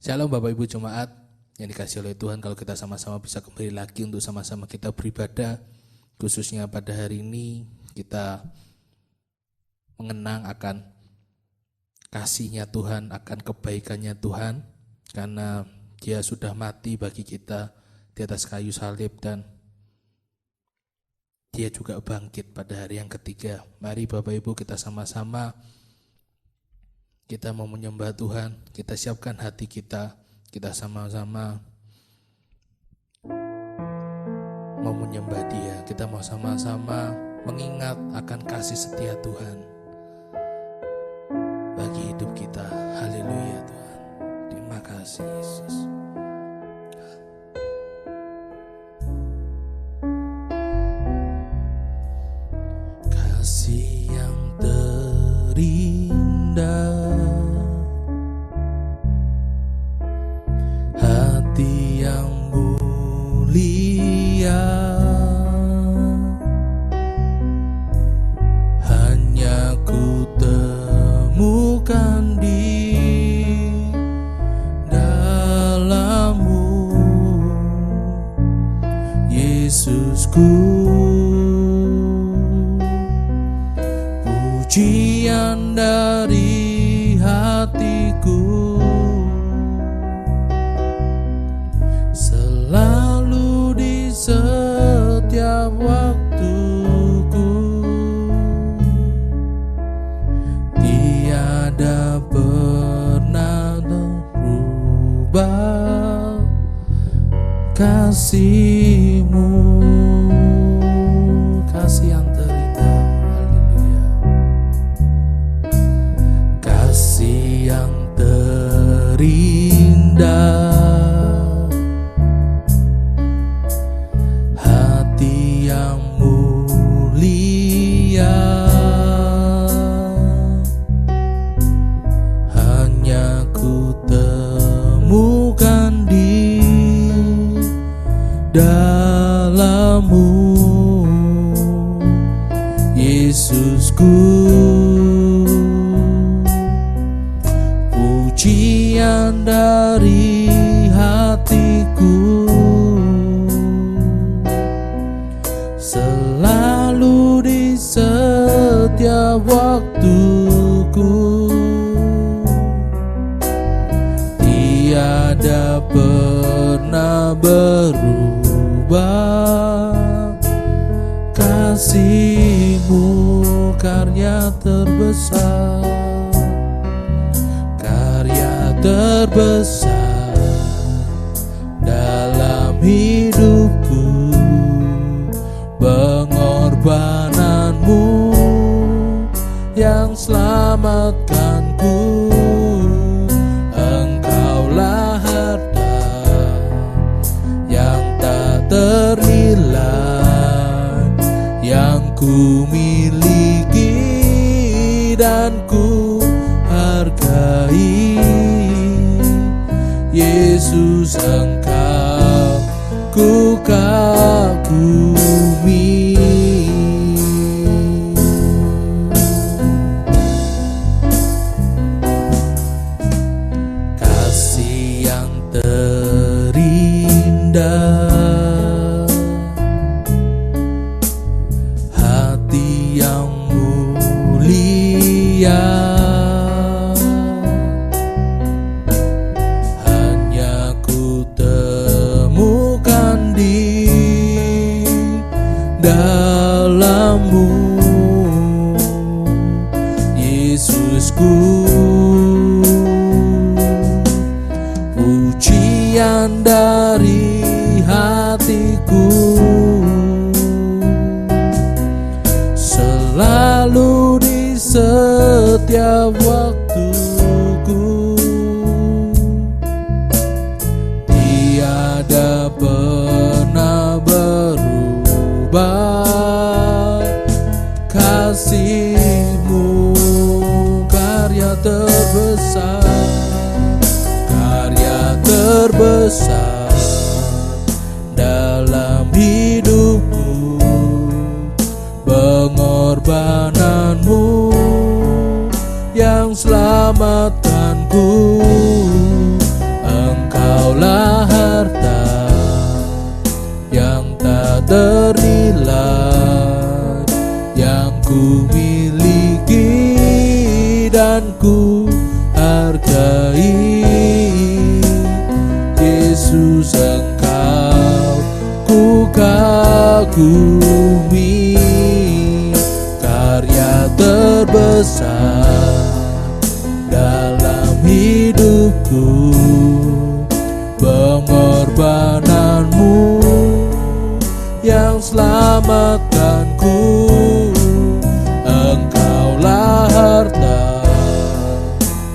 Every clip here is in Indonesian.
Shalom Bapak Ibu Jemaat yang dikasihi oleh Tuhan, kalau kita sama-sama bisa kembali lagi untuk sama-sama kita beribadah, khususnya pada hari ini kita mengenang akan kasih-Nya Tuhan, akan kebaikan-Nya Tuhan, karena Dia sudah mati bagi kita di atas kayu salib dan Dia juga bangkit pada hari yang ketiga. Mari Bapak Ibu kita sama-sama, kita mau menyembah Tuhan, kita siapkan hati kita sama-sama mau menyembah Dia, kita mau sama-sama mengingat akan kasih setia Tuhan bagi hidup kita. Haleluya Tuhan, terima kasih Yesus. Kasih yang terindah, hati yang mulia, hanya ku temukan di dalam-Mu, Yesusku. Pujian dari hatiku selalu di setiap waktuku, tiada pernah berubah kasih-Mu, kasih yang terindah. Haleluya. Kasih yang terindah, hati yang mulia, hanya ku temukan di dalam-Mu, Yesusku. Pujian dari hatiku selalu di setiap waktuku, tiada pernah berubah kasih-Mu, karya terbesar, karya terbesar dalam hidupku, pengorbanan-Mu yang selamatkanku. Engkaulah harta yang tak ternilai yang ku miliki dan ku hargai. Yesus, Engkau ku kagumi. Kasih yang terindah, hati yang mulia, hanya ku temukan di dalam-Mu, Yesusku. Pujian dari hatiku selalu di setiap waktuku, tiada pernah berubah kasih-Mu, karya terbesar, karya terbesar dalam hidupku, pengorbanan-Mu yang selamatkanku. kagumi karya terbesar dalam hidupku, pengorbananmu yang selamatkanku. Engkaulah harta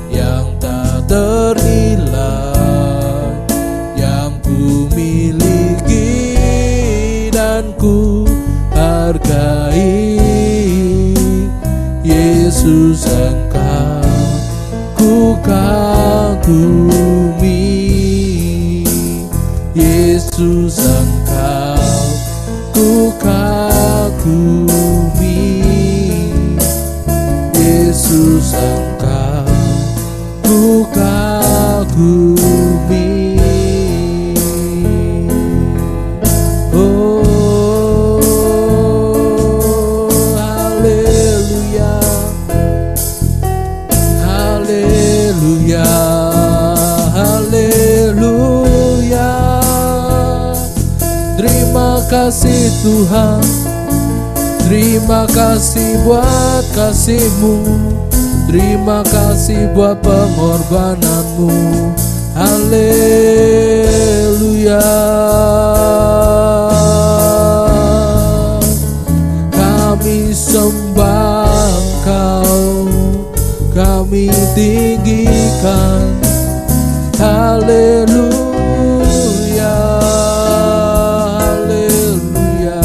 yang tak ternilai yang ku miliki dan ku hargai. Yesus, Engkau ku kagumi. Yesus, Engkau ku kagumi. Yesus, Engkau ku kagumi. Oh, haleluya, haleluya, haleluya. Terima kasih Tuhan, terima kasih buat kasih-Mu, terima kasih buat pengorbananmu. Haleluya. Kami sembah Engkau, kami tinggikan. Haleluya, haleluya.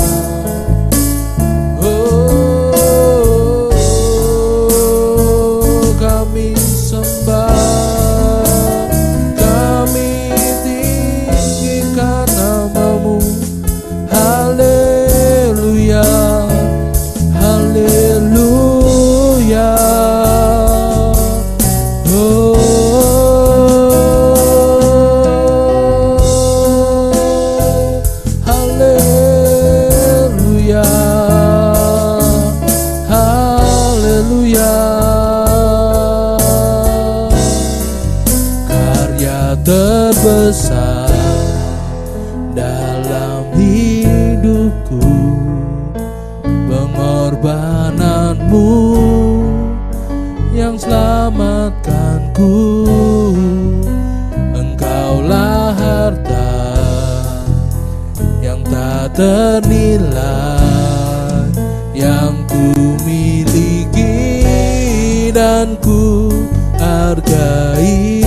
Oh, kami sembah, kami tinggikan nama-Mu. Haleluya, haleluya. Terbesar dalam hidupku, pengorbananmu yang selamatkanku. Engkaulah harta yang tak ternilai yang ku miliki dan ku hargai.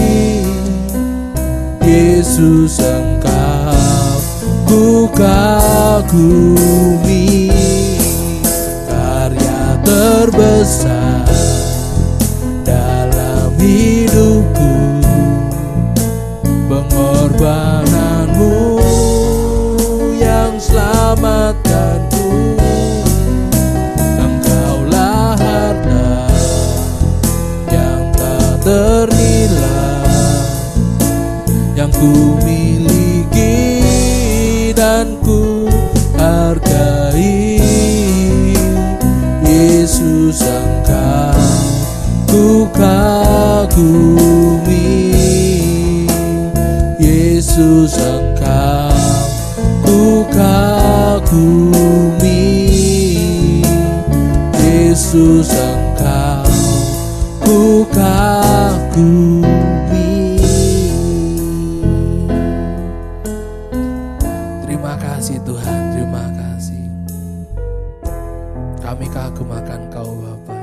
Yesus, Engkau ku kagumi, karya terbesar dalam hidupku, pengorbananmu yang selamatkanku. Engkaulah harta yang tak ternilai yang ku miliki dan ku hargai. Yesus, Engkau ku kagumi. Yesus, Engkau ku kagumi. Yesus, Engkau ku kagumi. Tuhan, terima kasih. Kami kagum akan Kau Bapa.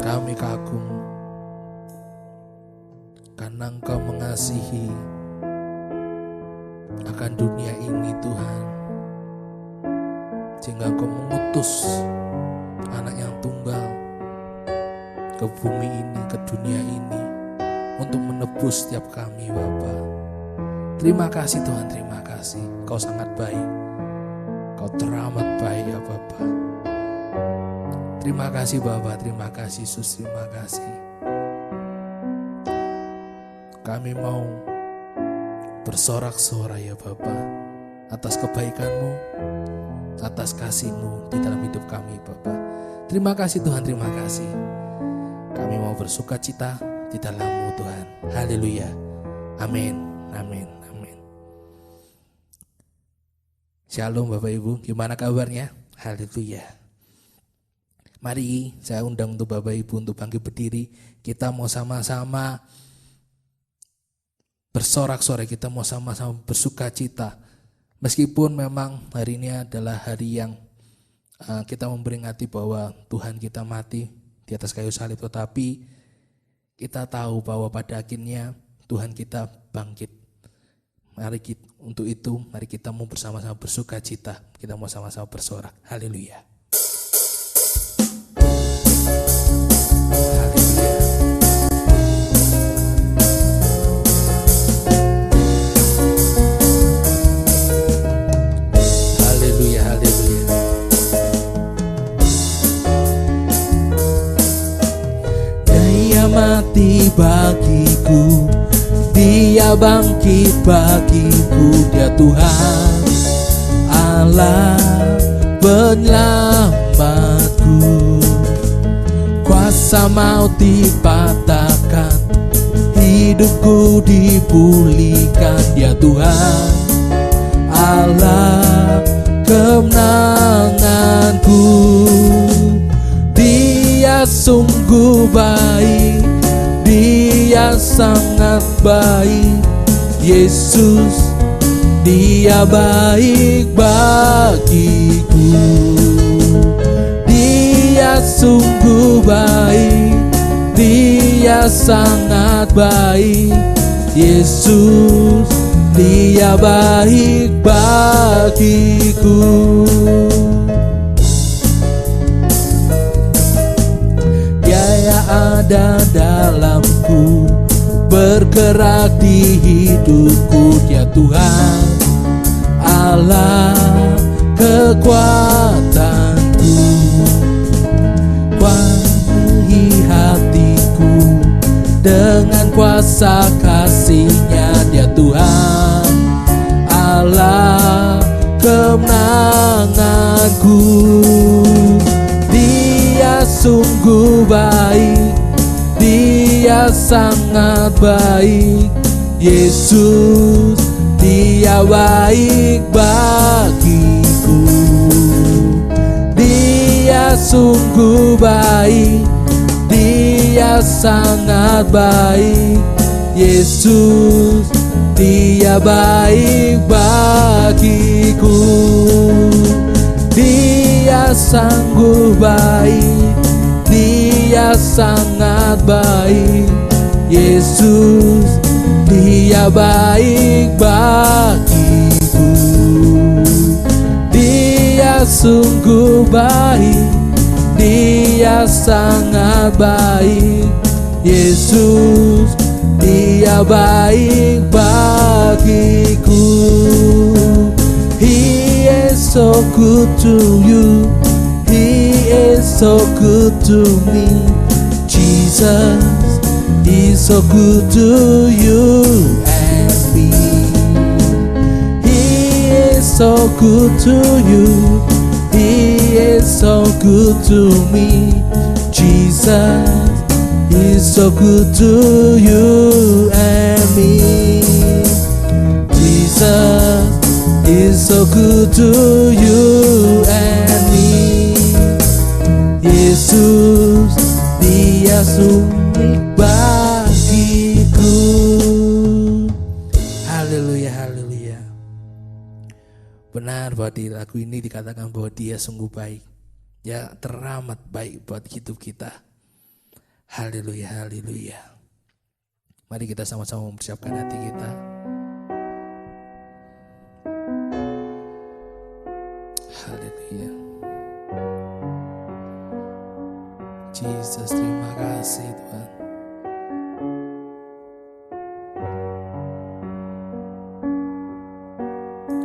Kami kagum karena Engkau mengasihi akan dunia ini Tuhan, sehingga Engkau mengutus anak yang tunggal ke bumi ini, ke dunia ini, untuk menebus setiap kami Bapa. Terima kasih Tuhan, terima kasih. Kau sangat baik, Kau teramat baik ya Bapa. Terima kasih Bapa, terima kasih Yesus, terima kasih. Kami mau bersorak-sorai ya Bapa atas kebaikan-Mu, atas kasih-Mu di dalam hidup kami Bapa. Terima kasih Tuhan, terima kasih. Kami mau bersuka cita di dalam-Mu Tuhan. Haleluya. Amin, amin, amin. Shalom Bapak Ibu, gimana kabarnya? Haleluya. Mari saya undang untuk Bapak Ibu untuk bangkit berdiri. Kita mau sama-sama bersorak-sorai, kita mau sama-sama bersuka cita. Meskipun memang hari ini adalah hari yang kita memperingati bahwa Tuhan kita mati di atas kayu salib, tetapi kita tahu bahwa pada akhirnya Tuhan kita bangkit. Untuk itu, mari kita mau bersama-sama bersuka cita. Kita mau sama-sama bersorak. Haleluya. Haleluya. Haleluya, haleluya. Dia mati bagiku, Dia bangkit bagiku, Dia Tuhan Allah penyelamatku. Kuasa maut dipatahkan, hidupku dipulihkan, Dia Tuhan Allah kemenanganku. Dia sungguh baik, Dia sangat baik, Yesus, Dia baik bagiku. Dia sungguh baik, Dia sangat baik, Yesus, Dia baik bagiku. Dia ada dalamku, bergerak di hidupku, Dia Tuhan Allah kekuatanku. Penuhi hatiku dengan kuasa kasih-Nya, Dia Tuhan Allah kemenanganku. Dia sungguh baik, Dia sangat baik, Yesus, Dia baik bagiku. Dia sungguh baik, Dia sangat baik, Yesus, Dia baik bagiku. Dia sanggup baik, Dia sangat baik, Yesus, Dia baik bagiku. Dia sungguh baik, Dia sangat baik, Yesus, Dia baik bagiku. He is so good to you, He is so good to me. Jesus is so good to you and me. He is so good to you, He is so good to me. Jesus is so good to you and me. Jesus is so good to you and me. Yesus, Dia sungguh bagiku. Haleluya, haleluya. Benar bahwa di lagu ini dikatakan bahwa Dia sungguh baik. Ya, teramat baik buat hidup kita. Haleluya, haleluya. Mari kita sama-sama mempersiapkan hati kita. Haleluya. Jesus, terima kasih Tuhan.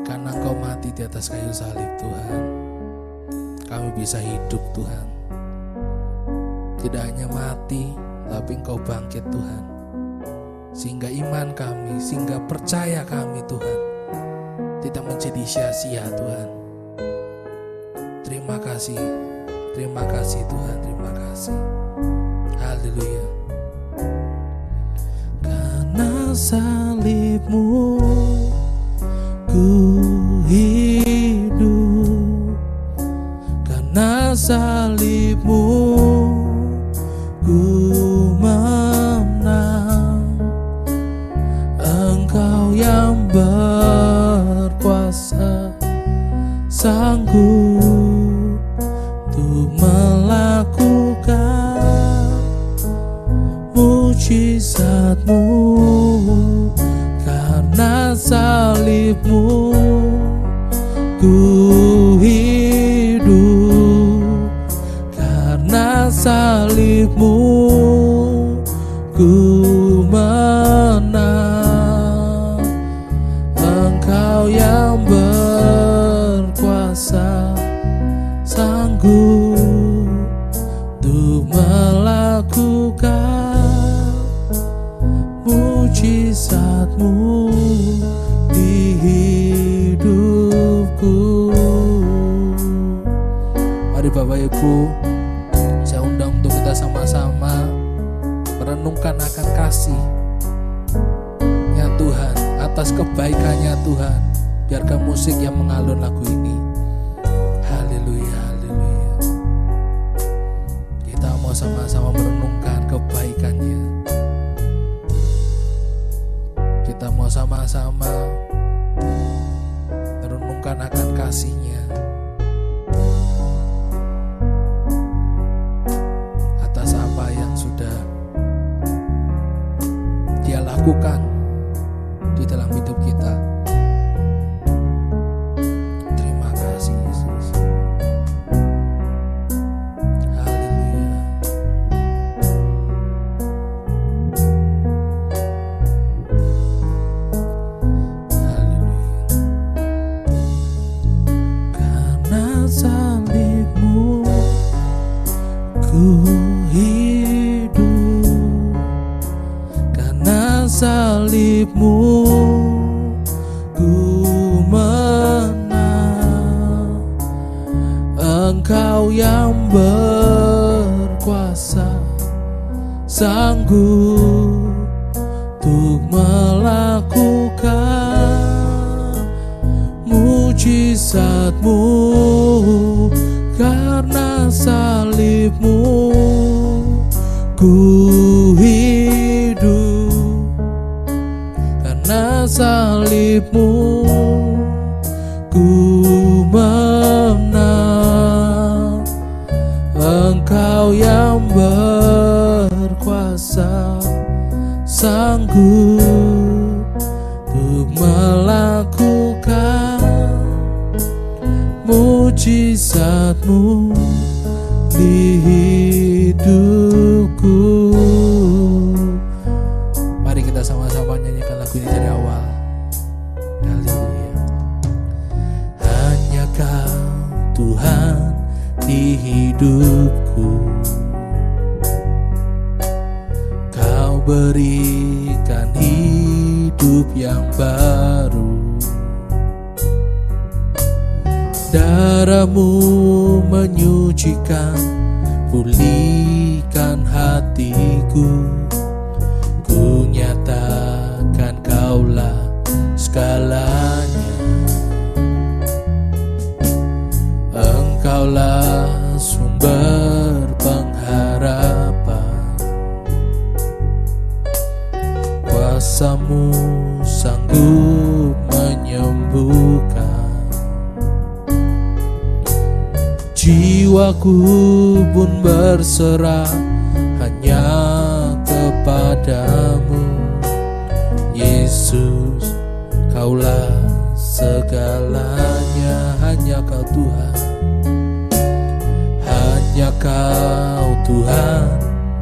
Karena Engkau mati di atas kayu salib Tuhan, kami bisa hidup Tuhan. Tidak hanya mati, tapi Engkau bangkit Tuhan. Sehingga iman kami, sehingga percaya kami Tuhan tidak menjadi sia-sia Tuhan. Terima kasih Tuhan, terima kasih. Haleluya. Karena salib-Mu ku hidup, Karena salibmu ku menang. Engkau yang berkuasa, sanggup untuk melakukan mujizatmu. Karena salibmu ku hidup, karena salibmu ku menang. Engkau yang berkuasa, sanggup untuk melakukan mujizatmu di hidupku. Mari Bapak Ibu, saya undang untuk kita sama-sama merenungkan akan kasih-Nya Tuhan, atas kebaikannya Tuhan. Biarkan musik yang mengalun lagu ini. Haleluya, haleluya. Kita mau sama-sama merenungkan kebaikannya. Kita mau sama-sama merenungkan akan kasih-Nya atas apa yang sudah Dia lakukan di dalam hidup kita. Terima kasih Yesus. Haleluya. Haleluya. Karena salibmu ku hidup, karena salibmu ku menang. Engkau yang berkuasa, sanggup untuk melakukan mujizatmu. Karena salibmu ku hidup, karena salibmu ku menang. Engkau yang berkuasa, sanggup untuk melakukan mujizatmu di hidupku. Mari kita sama-sama nyanyikan lagu ini dari awal. Haleluya. Hanya Kau Tuhan di hidupku, Kau berikan hidup yang baru. Darah-Mu menyucikan, pulihkan hatiku. Ku nyatakan Kaulah segalanya. Engkaulah sumber pengharapan. Kuasa-Mu sanggup menyembuhkan. Jiwaku pun berserah hanya kepadamu. Yesus, Kaulah segalanya. Hanya Kau Tuhan, hanya Kau Tuhan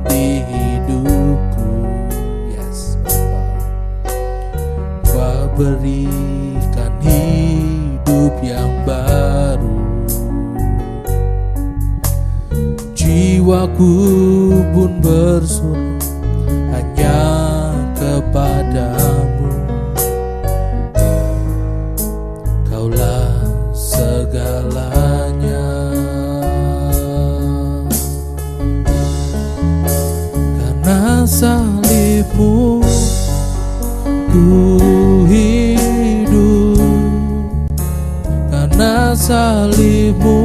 di hidupku. Yes, Bapa. Kau berikan hidup yang baru. Jiwaku pun berserah hanya kepadamu. Kaulah segalanya. Karena salibmu ku hidup, karena salibmu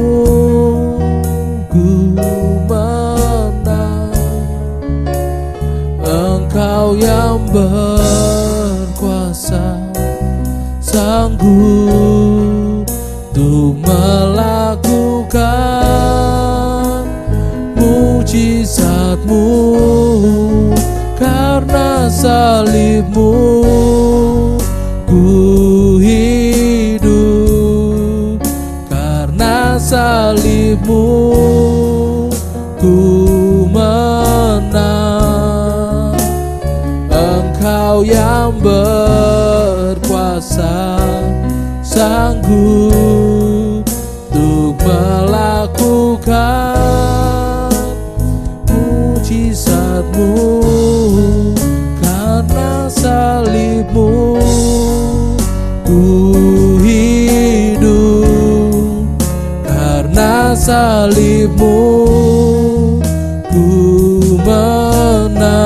mujizat-Mu, karena salib-Mu ku hidup, karena salib-Mu ku menang. Engkau yang berkuasa, sanggup untuk melakukan mujizat-Mu, karena salib-Mu ku hidup, karena salib-Mu ku menang.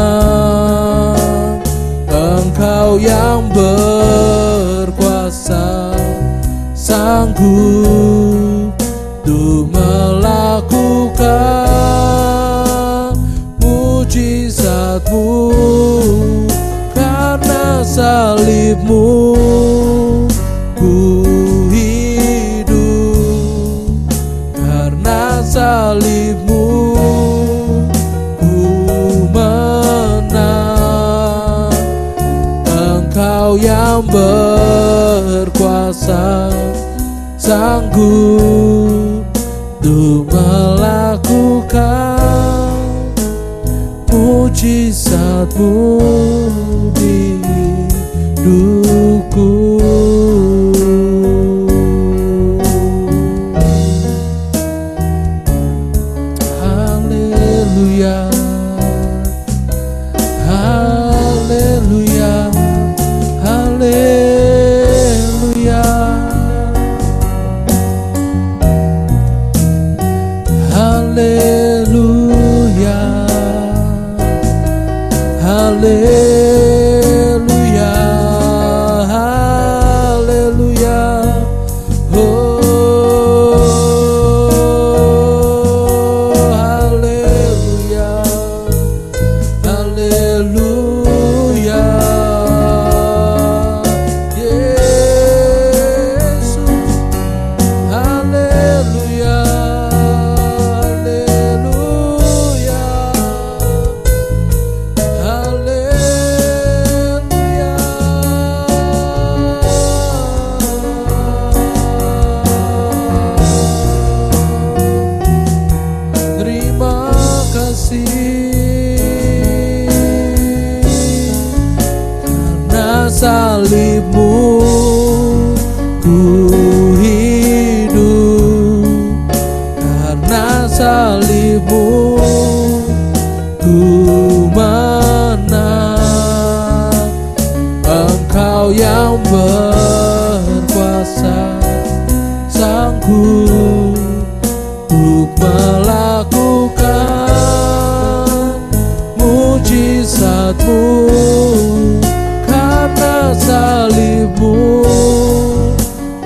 Engkau yang berkuasa, sanggup untuk melakukan mujizat-Mu, karena salib-Mu ku hidup, karena salib-Mu ku menang. Engkau yang berkuasa, sanggup untuk melakukan mujizat-Mu di hidupku. Haleluya, haleluya, haleluya, haleluya, haleluya, haleluya, oh haleluya, haleluya, Yesus, haleluya, haleluya, haleluya. Terima kasih karena salib-Mu ku hidup, karena salib-Mu ku menang. Engkau yang berkuasa, sanggup untuk melakukan mujizat-Mu, karena salib-Mu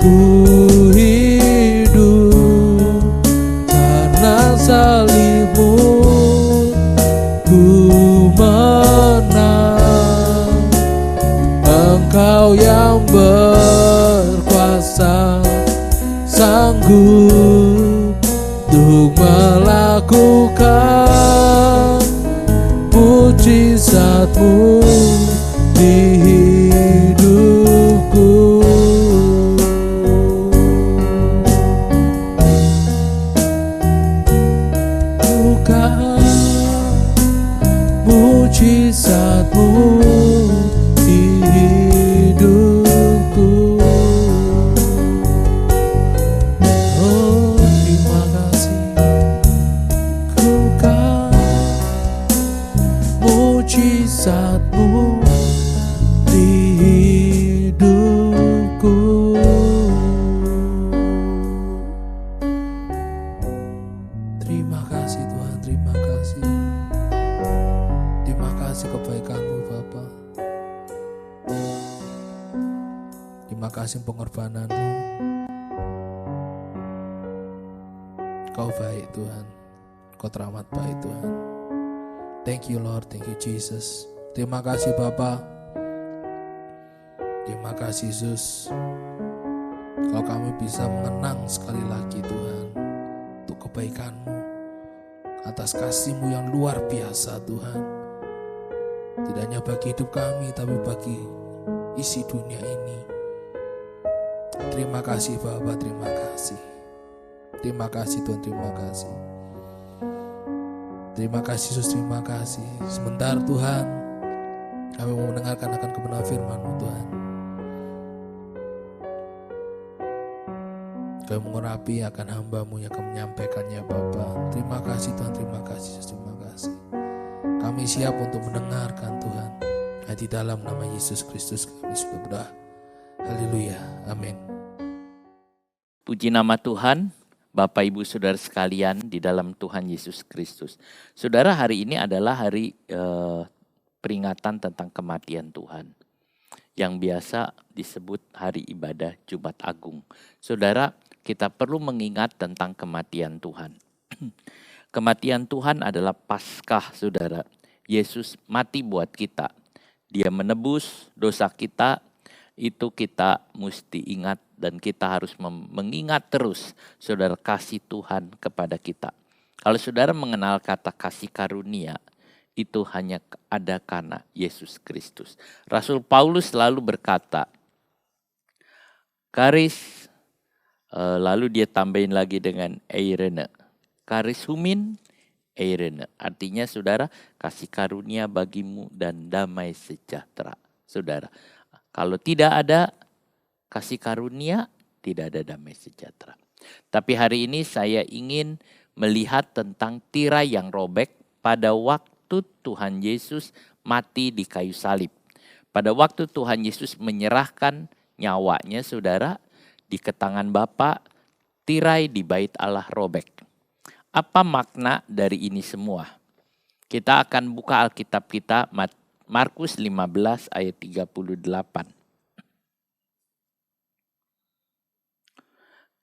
ku hidup, karena salib-Mu ku menang. Engkau yang berkuasa, sanggup untuk melakukan mujizat-Mu di hidupku. Bukan mujizat-Mu di hidupku. Oh, terima kasih. Bukan mujizat-Mu di hidupku. Terima kasih Tuhan, terima kasih. Terima kasih kebaikan-Mu Bapa. Terima kasih pengorbanan-Mu. Kau baik Tuhan, Kau teramat baik Tuhan. Thank you Lord, thank you Jesus. Terima kasih Bapa. Terima kasih Yesus. Kalau kami bisa mengenang sekali lagi Tuhan, untuk kebaikan-Mu, atas kasih-Mu yang luar biasa Tuhan. Tidak hanya bagi hidup kami, tapi bagi isi dunia ini. Terima kasih Bapa, terima kasih. Terima kasih Tuhan, terima kasih. Terima kasih Yesus, terima kasih. Sebentar Tuhan, kami mau mendengarkan akan kebenaran firman-Mu Tuhan. Kami mengurapi akan hamba-Mu yang akan menyampaikannya Bapa. Terima kasih Tuhan, terima kasih Yesus, terima kasih. Kami siap untuk mendengarkan Tuhan. Di dalam nama Yesus Kristus kami sudah berdoa. Haleluya, amin. Puji nama Tuhan, Bapak Ibu Saudara sekalian di dalam Tuhan Yesus Kristus. Saudara, hari ini adalah hari peringatan tentang kematian Tuhan, yang biasa disebut hari ibadah Jumat Agung. Saudara, kita perlu mengingat tentang kematian Tuhan. Kematian Tuhan adalah Paskah, saudara. Yesus mati buat kita. Dia menebus dosa kita, itu kita mesti ingat dan kita harus mengingat terus, saudara, kasih Tuhan kepada kita. Kalau saudara mengenal kata kasih karunia, itu hanya ada karena Yesus Kristus. Rasul Paulus selalu berkata, karis, lalu dia tambahin lagi dengan eirene. Karis humin, eirene. Artinya saudara, kasih karunia bagimu dan damai sejahtera. Saudara, kalau tidak ada kasih karunia, tidak ada damai sejahtera. Tapi hari ini saya ingin melihat tentang tirai yang robek pada waktu Tuhan Yesus mati di kayu salib. Pada waktu Tuhan Yesus menyerahkan nyawanya, saudara, di ketangan Bapa, tirai di bait Allah robek. Apa makna dari ini semua? Kita akan buka Alkitab kita, Markus 15 ayat 38.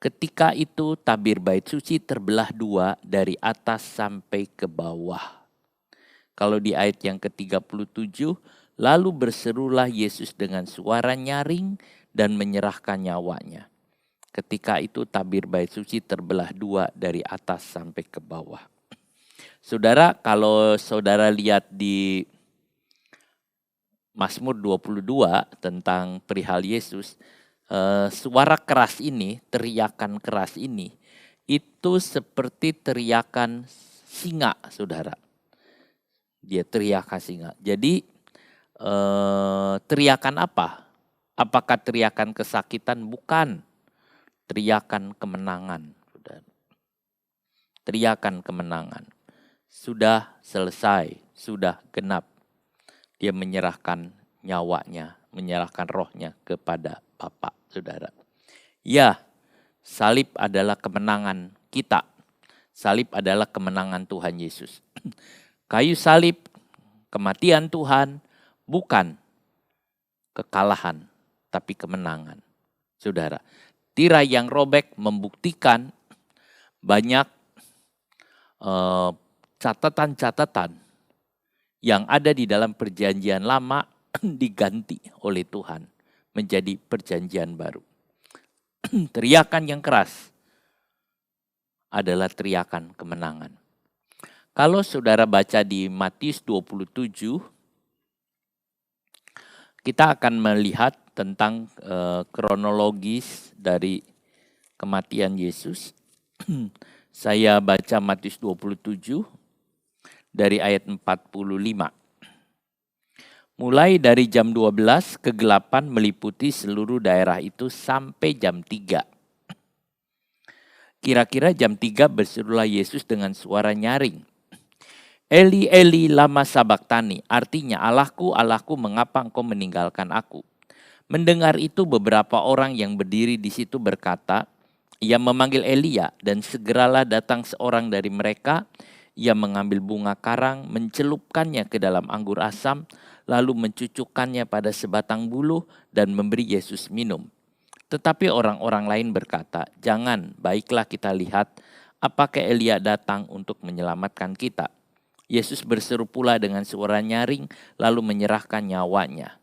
Ketika itu tabir bait suci terbelah dua dari atas sampai ke bawah. Kalau di ayat yang ke-37, lalu berserulah Yesus dengan suara nyaring dan menyerahkan nyawanya. Ketika itu tabir bait suci terbelah dua dari atas sampai ke bawah. Saudara, kalau saudara lihat di Mazmur 22 tentang perihal Yesus, suara keras ini, teriakan keras ini, itu seperti teriakan singa, saudara. Dia teriakan singa. Jadi teriakan apa? Apakah teriakan kesakitan? Bukan. Teriakan kemenangan, saudara. Teriakan kemenangan. Sudah selesai, sudah genap. Dia menyerahkan nyawanya, menyerahkan rohnya kepada Bapa, saudara. Ya, salib adalah kemenangan kita. Salib adalah kemenangan Tuhan Yesus. Kayu salib, kematian Tuhan, bukan kekalahan, tapi kemenangan. Saudara, tirai yang robek membuktikan banyak catatan-catatan yang ada di dalam perjanjian lama diganti oleh Tuhan menjadi perjanjian baru. Teriakan yang keras adalah teriakan kemenangan. Kalau saudara baca di Matius 27, kita akan melihat tentang kronologis dari kematian Yesus. Saya baca Matius 27 dari ayat 45. Mulai dari jam 12 kegelapan meliputi seluruh daerah itu sampai jam 3. Kira-kira jam 3 berserulah Yesus dengan suara nyaring. Eli, Eli, lama sabaktani. Artinya, Allahku, Allahku, mengapa engkau meninggalkan aku? Mendengar itu beberapa orang yang berdiri di situ berkata, ia memanggil Elia, dan segeralah datang seorang dari mereka. Ia mengambil bunga karang, mencelupkannya ke dalam anggur asam, lalu mencucukkannya pada sebatang buluh dan memberi Yesus minum. Tetapi orang-orang lain berkata, jangan, baiklah kita lihat apakah Elia datang untuk menyelamatkan kita. Yesus berseru pula dengan suara nyaring, lalu menyerahkan nyawanya.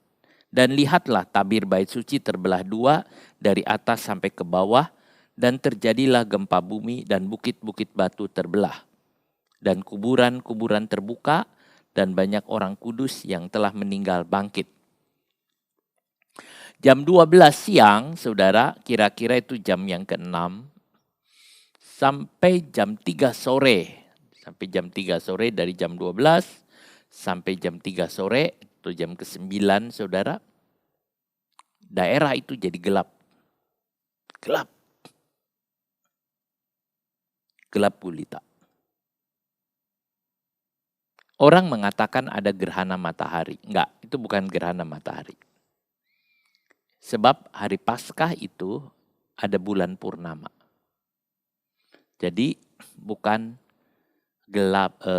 Dan lihatlah tabir bait suci terbelah dua dari atas sampai ke bawah, dan terjadilah gempa bumi dan bukit-bukit batu terbelah. Dan kuburan-kuburan terbuka dan banyak orang kudus yang telah meninggal bangkit. Jam 12 siang, saudara, kira-kira itu jam yang ke-6, sampai jam 3 sore. Sampai jam 3 sore, dari jam 12 sampai jam 3 sore, itu jam ke-9, saudara. Daerah itu jadi gelap. Gelap. Gelap gulita. Orang mengatakan ada gerhana matahari. Enggak, itu bukan gerhana matahari. Sebab hari Paskah itu ada bulan purnama. Jadi bukan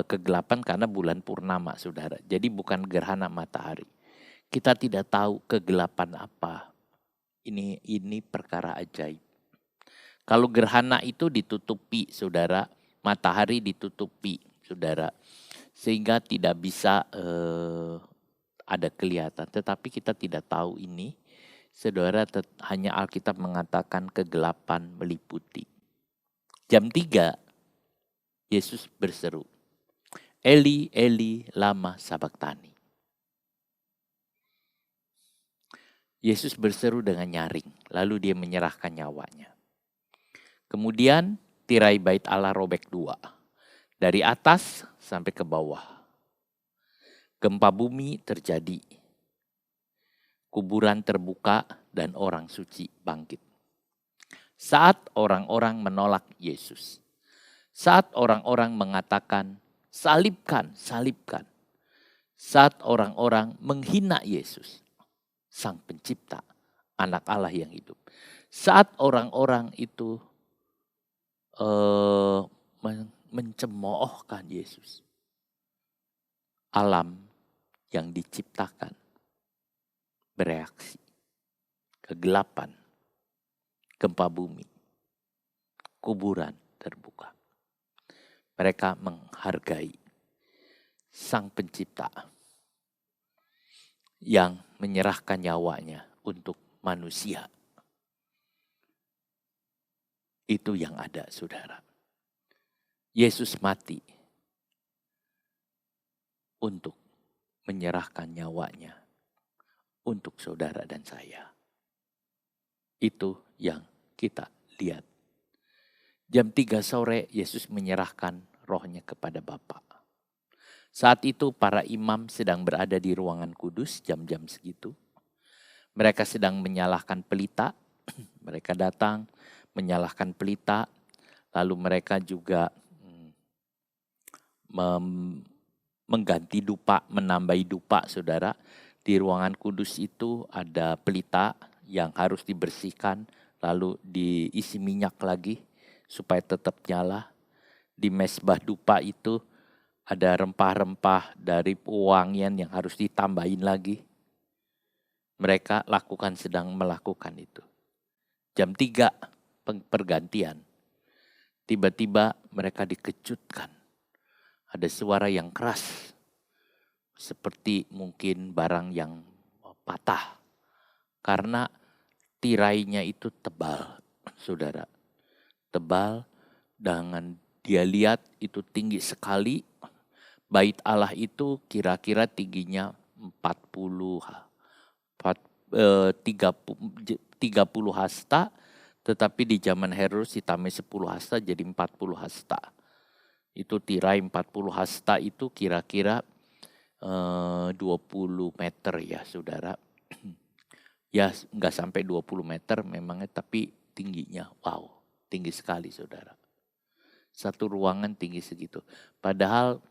kegelapan karena bulan purnama, saudara. Jadi bukan gerhana matahari. Kita tidak tahu kegelapan apa. Ini perkara ajaib. Kalau gerhana itu ditutupi, saudara, matahari ditutupi, saudara, sehingga tidak bisa ada kelihatan. Tetapi kita tidak tahu ini, saudara, hanya Alkitab mengatakan kegelapan meliputi. Jam 3, Yesus berseru, Eli, Eli, lama sabachthani. Yesus berseru dengan nyaring, lalu dia menyerahkan nyawanya. Kemudian tirai bait Allah robek 2, dari atas sampai ke bawah. Gempa bumi terjadi, kuburan terbuka dan orang suci bangkit. Saat orang-orang menolak Yesus, saat orang-orang mengatakan salibkan, salibkan, saat orang-orang menghina Yesus, Sang Pencipta, Anak Allah yang hidup. Saat orang-orang itu mencemoohkan Yesus, alam yang diciptakan bereaksi. Kegelapan, gempa bumi, kuburan terbuka. Mereka menghargai Sang Pencipta yang menyerahkan nyawanya untuk manusia. Itu yang ada, saudara. Yesus mati untuk menyerahkan nyawanya untuk saudara dan saya. Itu yang kita lihat. Jam 3 sore Yesus menyerahkan rohnya kepada Bapa. Saat itu para imam sedang berada di ruangan kudus jam-jam segitu. Mereka sedang menyalahkan pelita. Mereka datang menyalahkan pelita. Lalu mereka juga mengganti dupa, menambahi dupa, saudara. Di ruangan kudus itu ada pelita yang harus dibersihkan, lalu diisi minyak lagi supaya tetap nyala. Di mezbah dupa itu ada rempah-rempah dari pewangian yang harus ditambahin lagi. Mereka sedang melakukan itu. Jam 3 pergantian. Tiba-tiba mereka dikejutkan. Ada suara yang keras. Seperti mungkin barang yang patah. Karena tirainya itu tebal, saudara. Tebal, dengan dia lihat itu tinggi sekali. Bait Allah itu kira-kira tingginya 30 hasta, tetapi di zaman Herodes ditambah 10 hasta jadi 40 hasta. Itu tirai 40 hasta itu kira-kira 20 meter ya, saudara. Ya enggak sampai 20 meter memangnya, tapi tingginya wow, tinggi sekali, saudara. Satu ruangan tinggi segitu. Padahal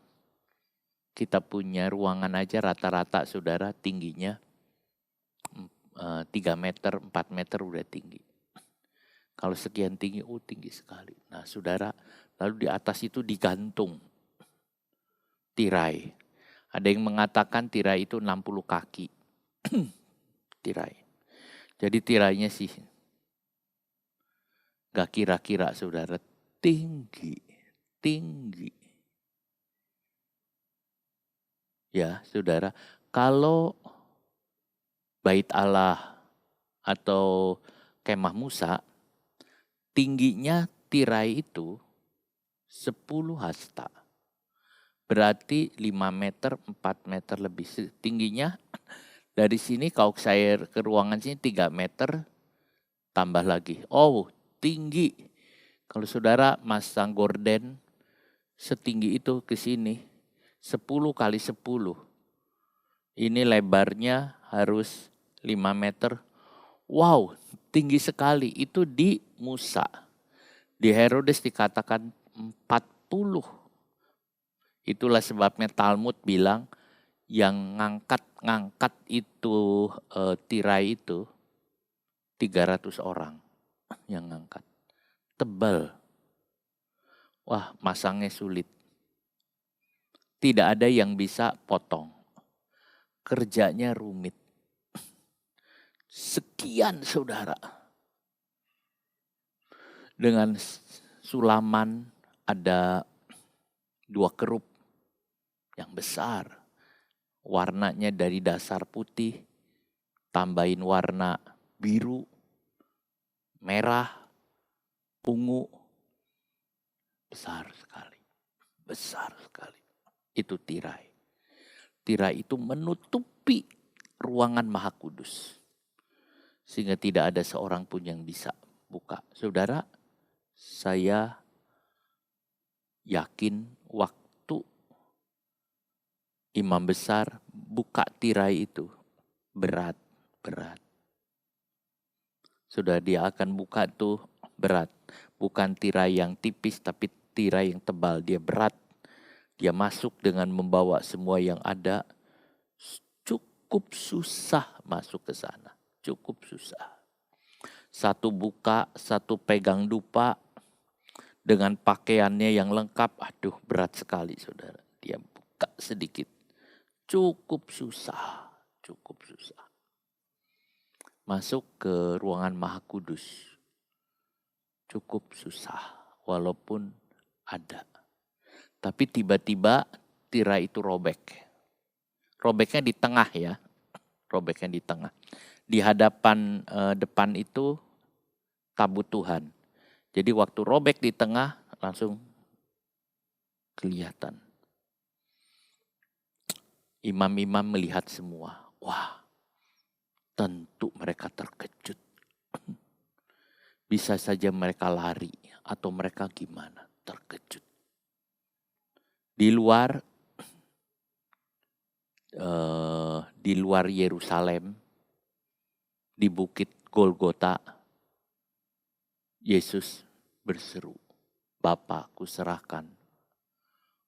kita punya ruangan aja rata-rata, saudara, tingginya 3 meter, 4 meter udah tinggi. Kalau sekian tinggi, tinggi sekali. Nah, saudara, lalu di atas itu digantung tirai. Ada yang mengatakan tirai itu 60 kaki. Tirai. Jadi tirainya sih gak kira-kira, saudara, tinggi. Ya, saudara, kalau Bait Allah atau Kemah Musa, tingginya tirai itu 10 hasta. Berarti 5 meter, 4 meter lebih. Tingginya dari sini kalau saya ke ruangan sini 3 meter tambah lagi. Oh, tinggi. Kalau saudara masang gorden setinggi itu ke sini 10 kali 10. Ini lebarnya harus 5 meter. Wow, tinggi sekali. Itu di Musa. Di Herodes dikatakan 40. Itulah sebabnya Talmud bilang yang ngangkat itu tirai itu 300 orang yang ngangkat. Tebal. Wah, masangnya sulit. Tidak ada yang bisa potong. Kerjanya rumit. Sekian saudara. Dengan sulaman ada 2 kerup yang besar. Warnanya dari dasar putih, tambahin warna biru, merah, ungu. Besar sekali. Besar sekali. Itu tirai. Tirai itu menutupi ruangan Maha Kudus. Sehingga tidak ada seorang pun yang bisa buka. Saudara, saya yakin waktu imam besar buka tirai itu berat. Sudah dia akan buka tuh berat. Bukan tirai yang tipis tapi tirai yang tebal. Dia berat. Dia masuk dengan membawa semua yang ada. Cukup susah masuk ke sana. Cukup susah. Satu buka, satu pegang dupa. Dengan pakaiannya yang lengkap. Aduh, berat sekali saudara. Dia buka sedikit. Cukup susah. Masuk ke ruangan Maha Kudus. Cukup susah. Walaupun ada. Tapi tiba-tiba tirai itu robek. Robeknya di tengah ya. Robeknya di tengah. Di hadapan depan itu tabut Tuhan. Jadi waktu robek di tengah langsung kelihatan. Imam-imam melihat semua. Wah, tentu mereka terkejut. Bisa saja mereka lari atau mereka gimana, terkejut. Di luar Yerusalem, di bukit Golgota, Yesus berseru, Bapa, kuserahkan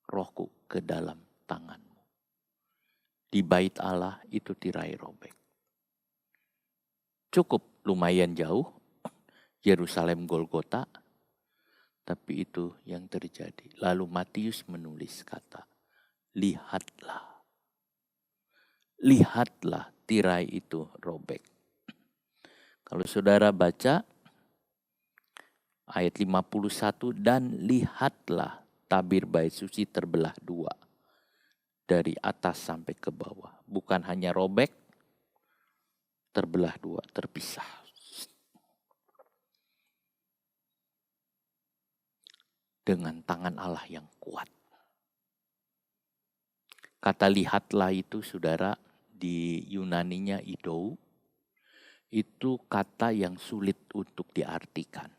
rohku ke dalam tanganmu. Di bait Allah itu tirai robek. Cukup lumayan jauh, Yerusalem Golgota, tapi itu yang terjadi. Lalu Matius menulis kata, lihatlah tirai itu robek. Kalau saudara baca ayat 51, dan lihatlah tabir bait suci terbelah 2. Dari atas sampai ke bawah. Bukan hanya robek, terbelah 2, terpisah. Dengan tangan Allah yang kuat. Kata lihatlah itu saudara di Yunaninya idou. Itu kata yang sulit untuk diartikan.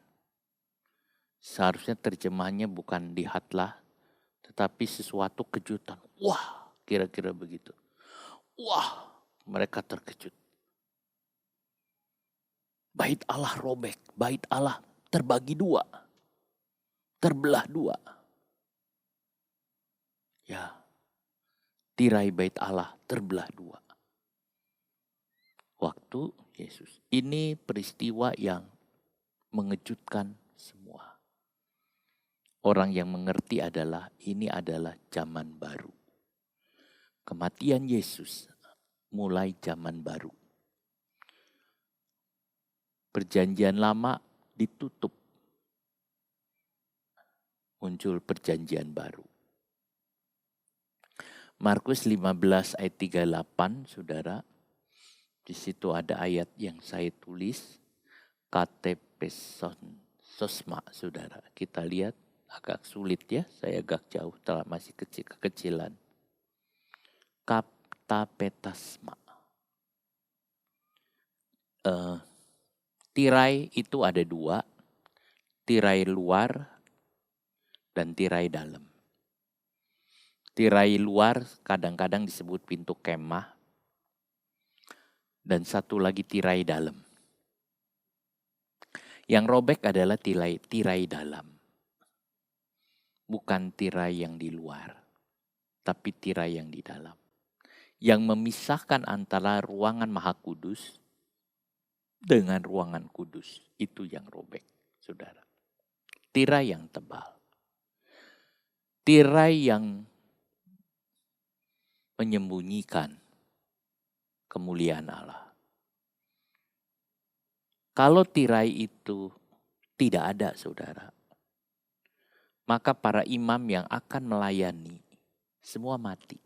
Seharusnya terjemahannya bukan lihatlah, tetapi sesuatu kejutan. Wah, kira-kira begitu. Wah, mereka terkejut. Bait Allah robek, bait Allah terbagi 2. Terbelah 2. Ya, tirai bait Allah terbelah 2. Waktu Yesus. Ini peristiwa yang mengejutkan semua. Orang yang mengerti adalah ini adalah zaman baru. Kematian Yesus mulai zaman baru. Perjanjian lama ditutup. Muncul perjanjian baru. Markus 15 ayat 38, saudara. Di situ ada ayat yang saya tulis. Katepeson sosma, saudara. Kita lihat agak sulit ya, saya agak jauh, telah masih kekecilan. Kaptapetasma. Tirai itu ada dua, tirai luar dan tirai dalam. Tirai luar kadang-kadang disebut pintu kemah, dan satu lagi tirai dalam. Yang robek adalah tirai dalam. Bukan tirai yang di luar, tapi tirai yang di dalam. Yang memisahkan antara ruangan Maha Kudus dengan ruangan kudus. Itu yang robek, saudara. Tirai yang tebal. Tirai yang menyembunyikan kemuliaan Allah. Kalau tirai itu tidak ada, saudara, maka para imam yang akan melayani semua mati.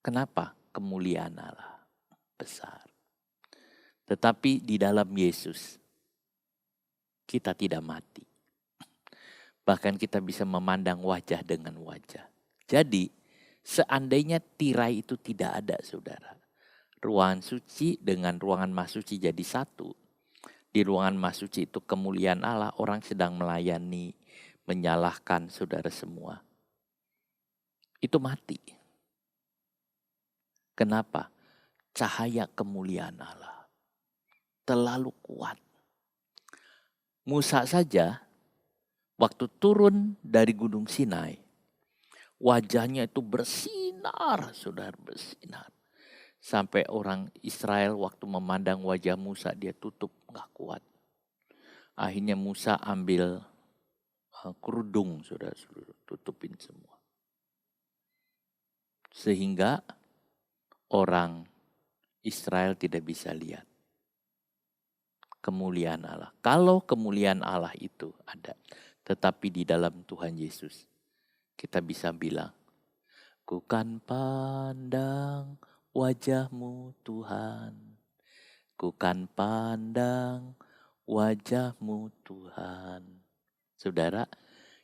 Kenapa? Kemuliaan Allah besar. Tetapi di dalam Yesus kita tidak mati. Bahkan kita bisa memandang wajah dengan wajah. Jadi seandainya tirai itu tidak ada, saudara, ruangan suci dengan ruangan Maha Suci jadi satu. Di ruangan Maha Suci itu kemuliaan Allah, orang sedang melayani, menyalahkan saudara semua. Itu mati. Kenapa? Cahaya kemuliaan Allah terlalu kuat. Musa saja waktu turun dari Gunung Sinai, wajahnya itu bersinar, saudara, bersinar. Sampai orang Israel waktu memandang wajah Musa, dia tutup, gak kuat. Akhirnya Musa ambil kerudung, saudara, tutupin semua. Sehingga orang Israel tidak bisa lihat kemuliaan Allah. Kalau kemuliaan Allah itu ada, tetapi di dalam Tuhan Yesus, kita bisa bilang, ku kan pandang wajah-Mu Tuhan, ku kan pandang wajah-Mu Tuhan. Saudara,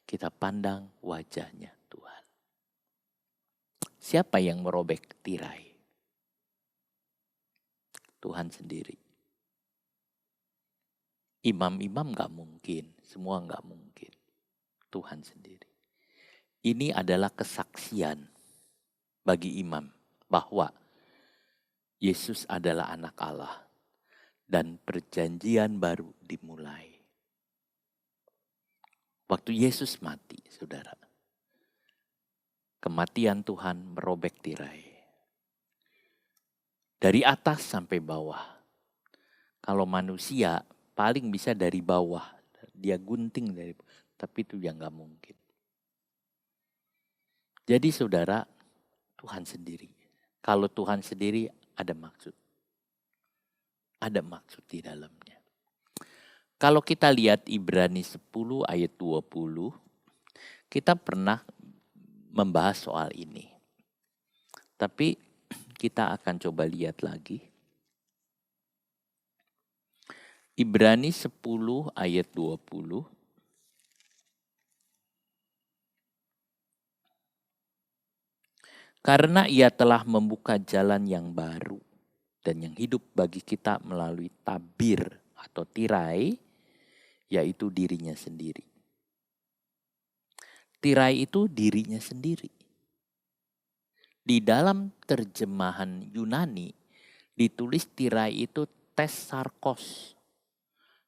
kita pandang wajahnya Tuhan. Siapa yang merobek tirai? Tuhan sendiri. Imam-imam gak mungkin, semua gak mungkin. Tuhan sendiri. Ini adalah kesaksian bagi imam bahwa Yesus adalah anak Allah dan perjanjian baru dimulai. Waktu Yesus mati, saudara, kematian Tuhan merobek tirai. Dari atas sampai bawah. Kalau manusia paling bisa dari bawah. Dia gunting dari bawah. Tapi itu yang gak mungkin. Jadi saudara, Tuhan sendiri. Kalau Tuhan sendiri ada maksud. Ada maksud di dalamnya. Kalau kita lihat Ibrani 10 ayat 20. Kita pernah membahas soal ini. Tapi kita akan coba lihat lagi. Ibrani 10 ayat 20. Karena ia telah membuka jalan yang baru dan yang hidup bagi kita melalui tabir atau tirai, yaitu dirinya sendiri. Tirai itu dirinya sendiri. Di dalam terjemahan Yunani ditulis tirai itu tes sarkos.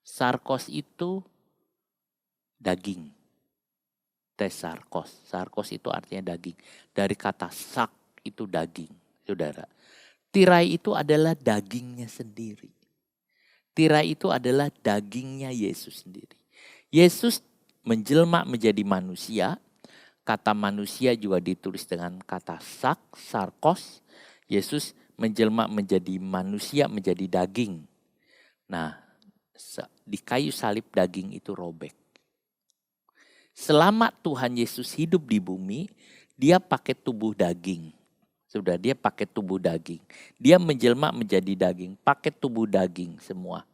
Sarkos itu daging. Tes sarkos. Sarkos itu artinya daging. Dari kata sak itu daging, saudara. Tirai itu adalah dagingnya sendiri. Tirai itu adalah dagingnya Yesus sendiri. Yesus menjelma menjadi manusia. Kata manusia juga ditulis dengan kata sak, sarkos. Yesus menjelma menjadi manusia, menjadi daging. Nah, di kayu salib daging itu robek. Selama Tuhan Yesus hidup di bumi, dia pakai tubuh daging. Sudah, dia pakai tubuh daging. Dia menjelma menjadi daging, pakai tubuh daging semua.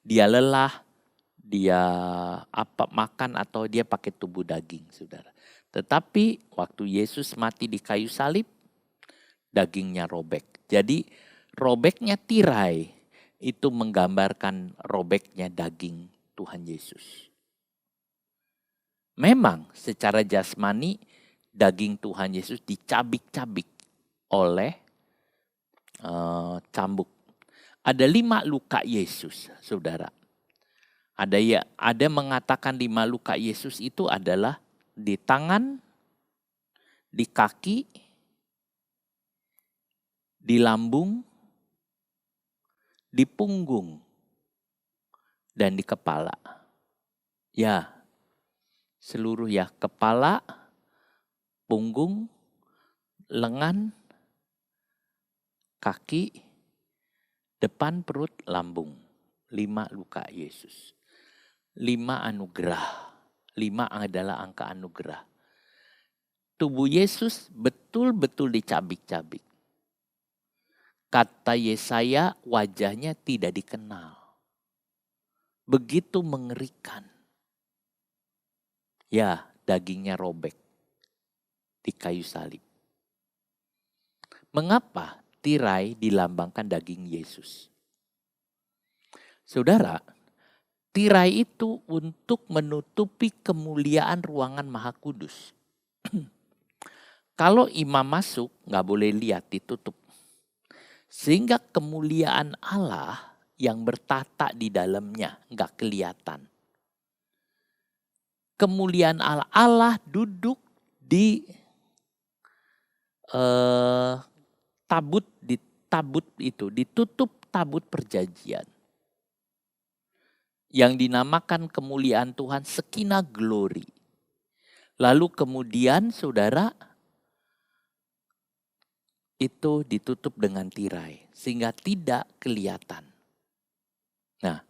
Dia lelah, dia makan atau dia pakai tubuh daging, saudara. Tetapi waktu Yesus mati di kayu salib, dagingnya robek. Jadi robeknya tirai itu menggambarkan robeknya daging Tuhan Yesus. Memang secara jasmani daging Tuhan Yesus dicabik-cabik oleh cambuk. Ada 5 luka Yesus, saudara. Ada mengatakan 5 luka Yesus itu adalah di tangan, di kaki, di lambung, di punggung, dan di kepala. Ya, seluruh ya, kepala, punggung, lengan, kaki, depan perut, lambung. 5 luka Yesus. 5 anugerah. 5 adalah angka anugerah. Tubuh Yesus betul-betul dicabik-cabik. Kata Yesaya, wajahnya tidak dikenal. Begitu mengerikan. Ya, dagingnya robek di kayu salib. Mengapa tirai dilambangkan daging Yesus? Saudara, tirai itu untuk menutupi kemuliaan ruangan Maha Kudus. Kalau imam masuk, nggak boleh lihat, ditutup. Sehingga kemuliaan Allah yang bertata di dalamnya nggak kelihatan. Kemuliaan Allah duduk di ditutup tabut perjanjian. Yang dinamakan kemuliaan Tuhan Shekinah Glory. Lalu kemudian saudara, itu ditutup dengan tirai sehingga tidak kelihatan. Nah,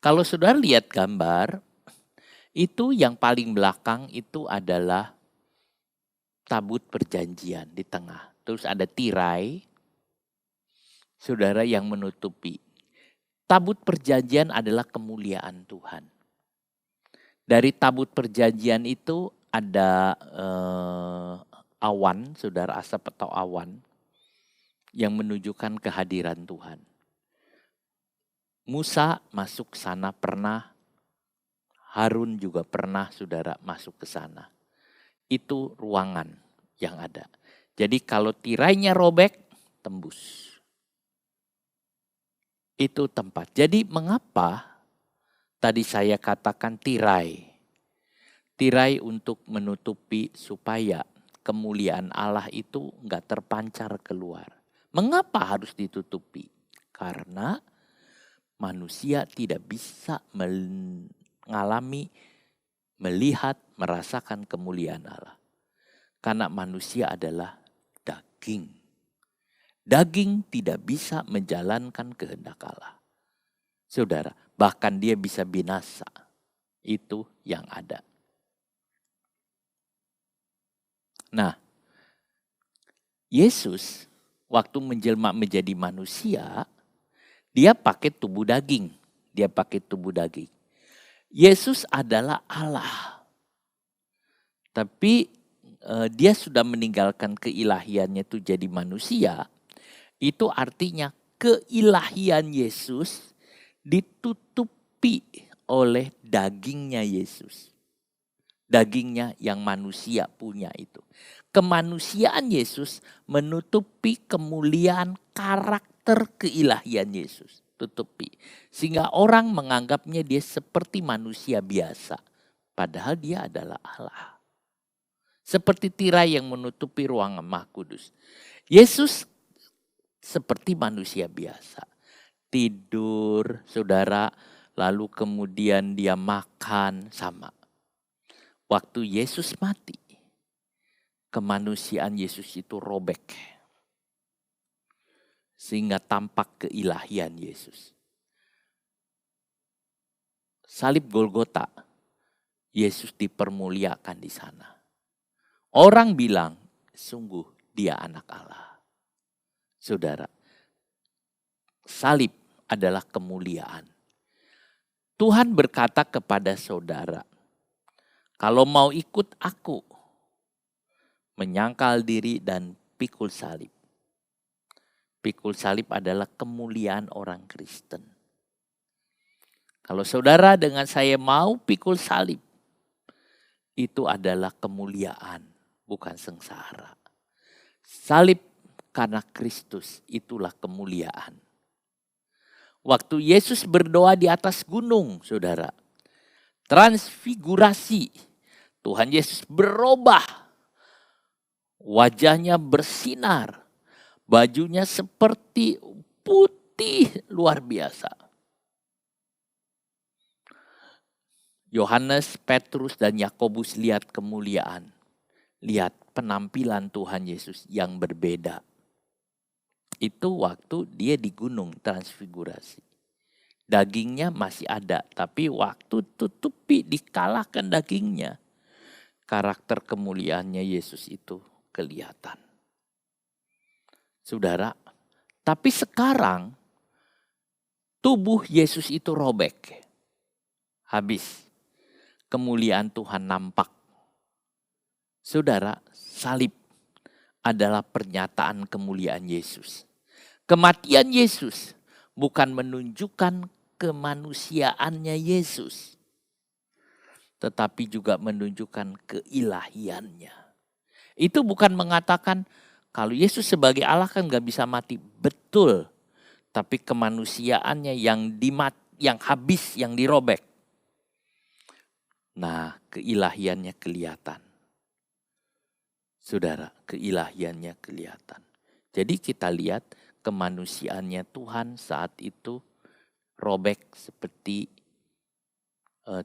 kalau saudara lihat gambar, itu yang paling belakang itu adalah tabut perjanjian di tengah. Terus ada tirai, saudara, yang menutupi. Tabut perjanjian adalah kemuliaan Tuhan. Dari tabut perjanjian itu ada awan, saudara, asap atau awan yang menunjukkan kehadiran Tuhan. Musa masuk sana pernah, Harun juga pernah, saudara, masuk ke sana. Itu ruangan yang ada. Jadi kalau tirainya robek, tembus. Itu tempat. Jadi mengapa tadi saya katakan tirai? Tirai untuk menutupi supaya kemuliaan Allah itu enggak terpancar keluar. Mengapa harus ditutupi? Karena manusia tidak bisa mengalami, melihat, merasakan kemuliaan Allah. Karena manusia adalah daging. Daging tidak bisa menjalankan kehendak Allah. Saudara, bahkan dia bisa binasa. Itu yang ada. Nah, Yesus waktu menjelma menjadi manusia, dia pakai tubuh daging. Dia pakai tubuh daging. Yesus adalah Allah. Tapi dia sudah meninggalkan keilahiannya itu jadi manusia. Itu artinya keilahian Yesus ditutupi oleh dagingnya Yesus. Dagingnya yang manusia punya itu. Kemanusiaan Yesus menutupi kemuliaan karakter keilahian Yesus. Tutupi. Sehingga orang menganggapnya dia seperti manusia biasa. Padahal dia adalah Allah. Seperti tirai yang menutupi ruangan Maha Kudus. Yesus seperti manusia biasa. Tidur, saudara, lalu kemudian dia makan, sama. Waktu Yesus mati, kemanusiaan Yesus itu robek. Sehingga tampak keilahian Yesus. Salib Golgota, Yesus dipermuliakan di sana. Orang bilang, sungguh dia anak Allah. Saudara, salib adalah kemuliaan. Tuhan berkata kepada saudara, kalau mau ikut aku, menyangkal diri dan pikul salib. Pikul salib adalah kemuliaan orang Kristen. Kalau saudara dengan saya mau pikul salib, itu adalah kemuliaan, bukan sengsara. Salib karena Kristus, itulah kemuliaan. Waktu Yesus berdoa di atas gunung, saudara, transfigurasi, Tuhan Yesus berubah, wajahnya bersinar, bajunya seperti putih luar biasa. Yohanes, Petrus, dan Yakobus lihat kemuliaan, lihat penampilan Tuhan Yesus yang berbeda. Itu waktu dia di gunung transfigurasi. Dagingnya masih ada, tapi waktu tutupi dikalahkan dagingnya. Karakter kemuliaannya Yesus itu kelihatan. Saudara, tapi sekarang tubuh Yesus itu robek. Habis. Kemuliaan Tuhan nampak. Saudara, salib adalah pernyataan kemuliaan Yesus. Kematian Yesus bukan menunjukkan kemanusiaannya Yesus, tetapi juga menunjukkan keilahiannya. Itu bukan mengatakan kalau Yesus sebagai Allah kan gak bisa mati. Betul, tapi kemanusiaannya yang habis, yang dirobek. Nah, keilahiannya kelihatan. Saudara, keilahiannya kelihatan. Jadi kita lihat kemanusiaannya Tuhan saat itu robek seperti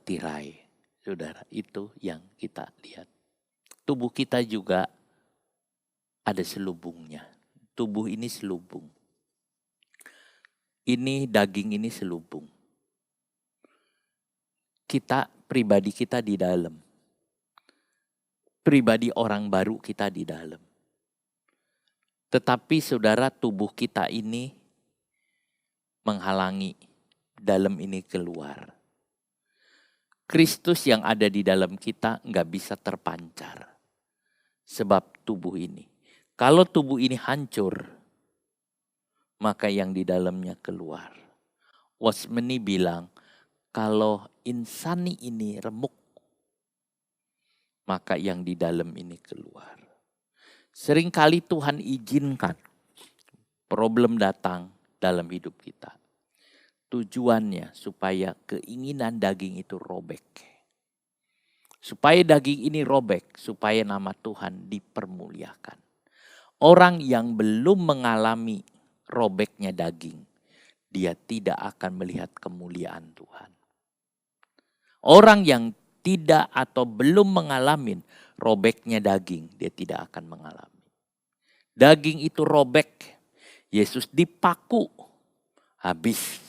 tirai. Saudara, itu yang kita lihat. Tubuh kita juga ada selubungnya. Tubuh ini selubung. Ini daging ini selubung. Pribadi kita di dalam. Pribadi orang baru kita di dalam. Tetapi saudara, tubuh kita ini menghalangi dalam ini keluar. Kristus yang ada di dalam kita nggak bisa terpancar. Sebab tubuh ini. Kalau tubuh ini hancur, maka yang di dalamnya keluar. Watchmeni bilang, kalau insani ini remuk, maka yang di dalam ini keluar. Seringkali Tuhan izinkan problem datang dalam hidup kita. Tujuannya supaya keinginan daging itu robek. Supaya daging ini robek, supaya nama Tuhan dipermuliakan. Orang yang belum mengalami robeknya daging, dia tidak akan melihat kemuliaan Tuhan. Orang yang tidak atau belum mengalami robeknya daging, dia tidak akan mengalami. Daging itu robek, Yesus dipaku, habis.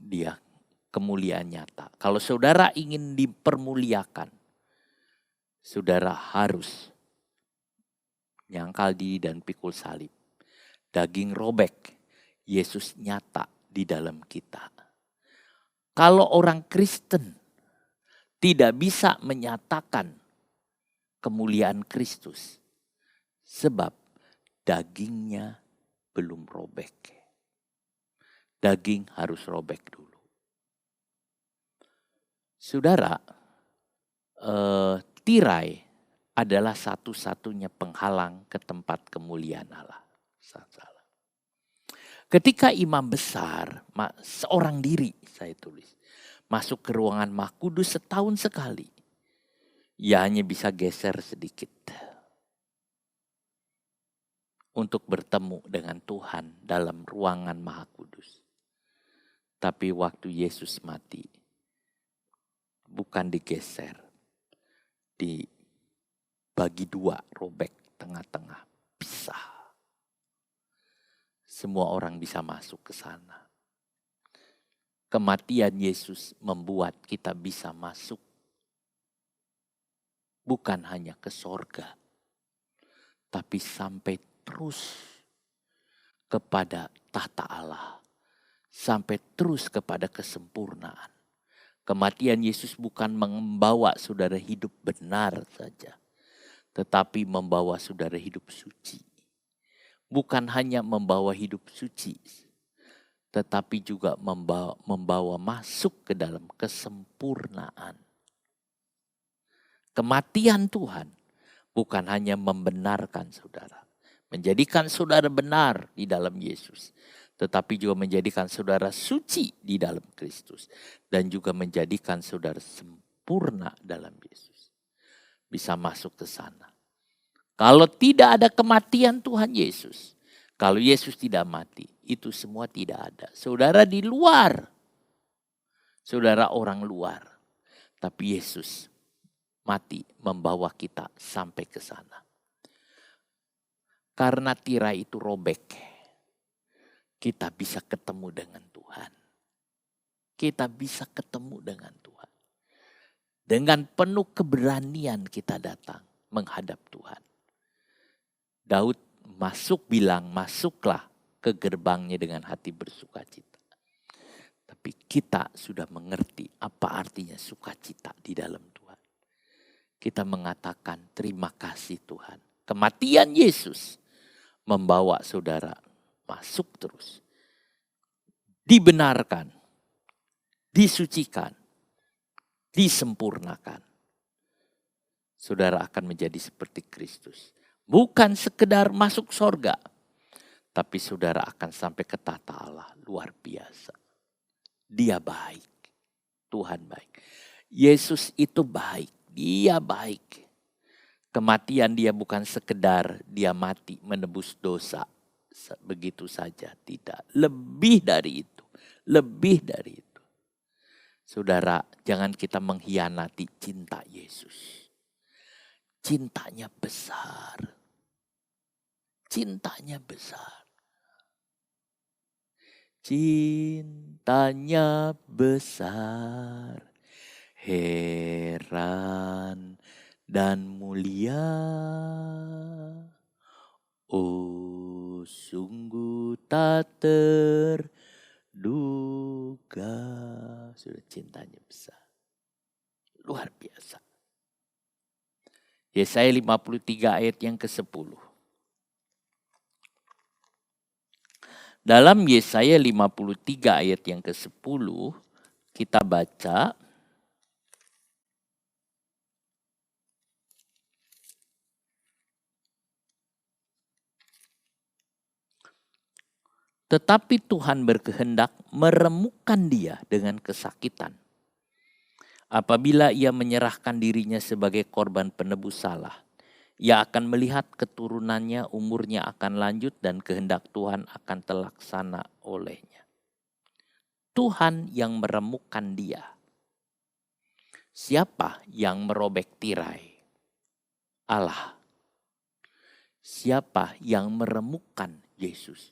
Dia kemuliaan nyata. Kalau saudara ingin dipermuliakan, saudara harus nyangkal diri dan pikul salib. Daging robek, Yesus nyata di dalam kita. Kalau orang Kristen tidak bisa menyatakan kemuliaan Kristus, sebab dagingnya belum robek. Daging harus robek dulu. Saudara, tirai adalah satu-satunya penghalang ke tempat kemuliaan Allah. Ketika imam besar, seorang diri saya tulis, masuk ke ruangan Maha Kudus setahun sekali, ia hanya bisa geser sedikit untuk bertemu dengan Tuhan dalam ruangan Maha Kudus. Tapi waktu Yesus mati, bukan digeser, dibagi dua, robek tengah-tengah, pisah. Semua orang bisa masuk ke sana. Kematian Yesus membuat kita bisa masuk. Bukan hanya ke sorga, tapi sampai terus kepada tahta Allah. Sampai terus kepada kesempurnaan. Kematian Yesus bukan membawa saudara hidup benar saja. Tetapi membawa saudara hidup suci. Bukan hanya membawa hidup suci. Tetapi juga membawa masuk ke dalam kesempurnaan. Kematian Tuhan bukan hanya membenarkan saudara. Menjadikan saudara benar di dalam Yesus. Tetapi juga menjadikan saudara suci di dalam Kristus. Dan juga menjadikan saudara sempurna dalam Yesus. Bisa masuk ke sana. Kalau tidak ada kematian Tuhan Yesus. Kalau Yesus tidak mati. Itu semua tidak ada. Saudara di luar. Saudara orang luar. Tapi Yesus mati membawa kita sampai ke sana. Karena tirai itu robek. Kita bisa ketemu dengan Tuhan. Kita bisa ketemu dengan Tuhan. Dengan penuh keberanian kita datang menghadap Tuhan. Daud bilang, masuklah ke gerbangnya dengan hati bersukacita. Tapi kita sudah mengerti apa artinya sukacita di dalam Tuhan. Kita mengatakan terima kasih Tuhan. Kematian Yesus membawa saudara masuk terus. Dibenarkan, disucikan, disempurnakan. Saudara akan menjadi seperti Kristus. Bukan sekedar masuk sorga. Tapi saudara akan sampai ke tahta Allah. Luar biasa. Dia baik. Tuhan baik. Yesus itu baik. Dia baik. Kematian dia bukan sekedar dia mati menebus dosa. Begitu saja. Tidak. Lebih dari itu. Lebih dari itu. Saudara, jangan kita mengkhianati cinta Yesus. Cintanya besar. Cintanya besar. Cintanya besar. Heran dan mulia. Oh, sungguh tak terduga. Sudah cintanya besar. Luar biasa. Yesaya 53 ayat yang ke-10. Dalam Yesaya 53 ayat yang ke-10 kita baca. Tetapi Tuhan berkehendak meremukkan dia dengan kesakitan. Apabila ia menyerahkan dirinya sebagai korban penebus salah, ia akan melihat keturunannya, umurnya akan lanjut dan kehendak Tuhan akan terlaksana olehnya. Tuhan yang meremukkan dia. Siapa yang merobek tirai? Allah. Siapa yang meremukkan Yesus?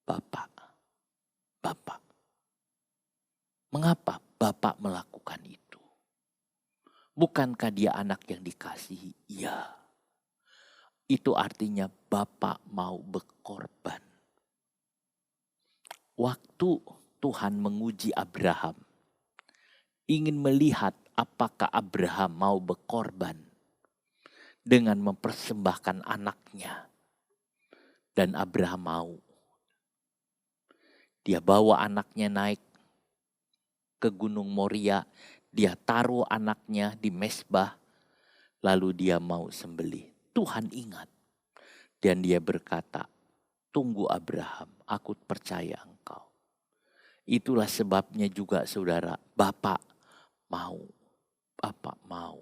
Bapa. Bapa. Mengapa Bapa melakukan itu? Bukankah dia anak yang dikasihi? Iya. Itu artinya Bapa mau berkorban. Waktu Tuhan menguji Abraham, ingin melihat apakah Abraham mau berkorban dengan mempersembahkan anaknya. Dan Abraham mau. Dia bawa anaknya naik ke Gunung Moria. Dia taruh anaknya di mezbah. Lalu dia mau sembelih. Tuhan ingat. Dan dia berkata, tunggu Abraham, aku percaya engkau. Itulah sebabnya juga saudara, Bapak mau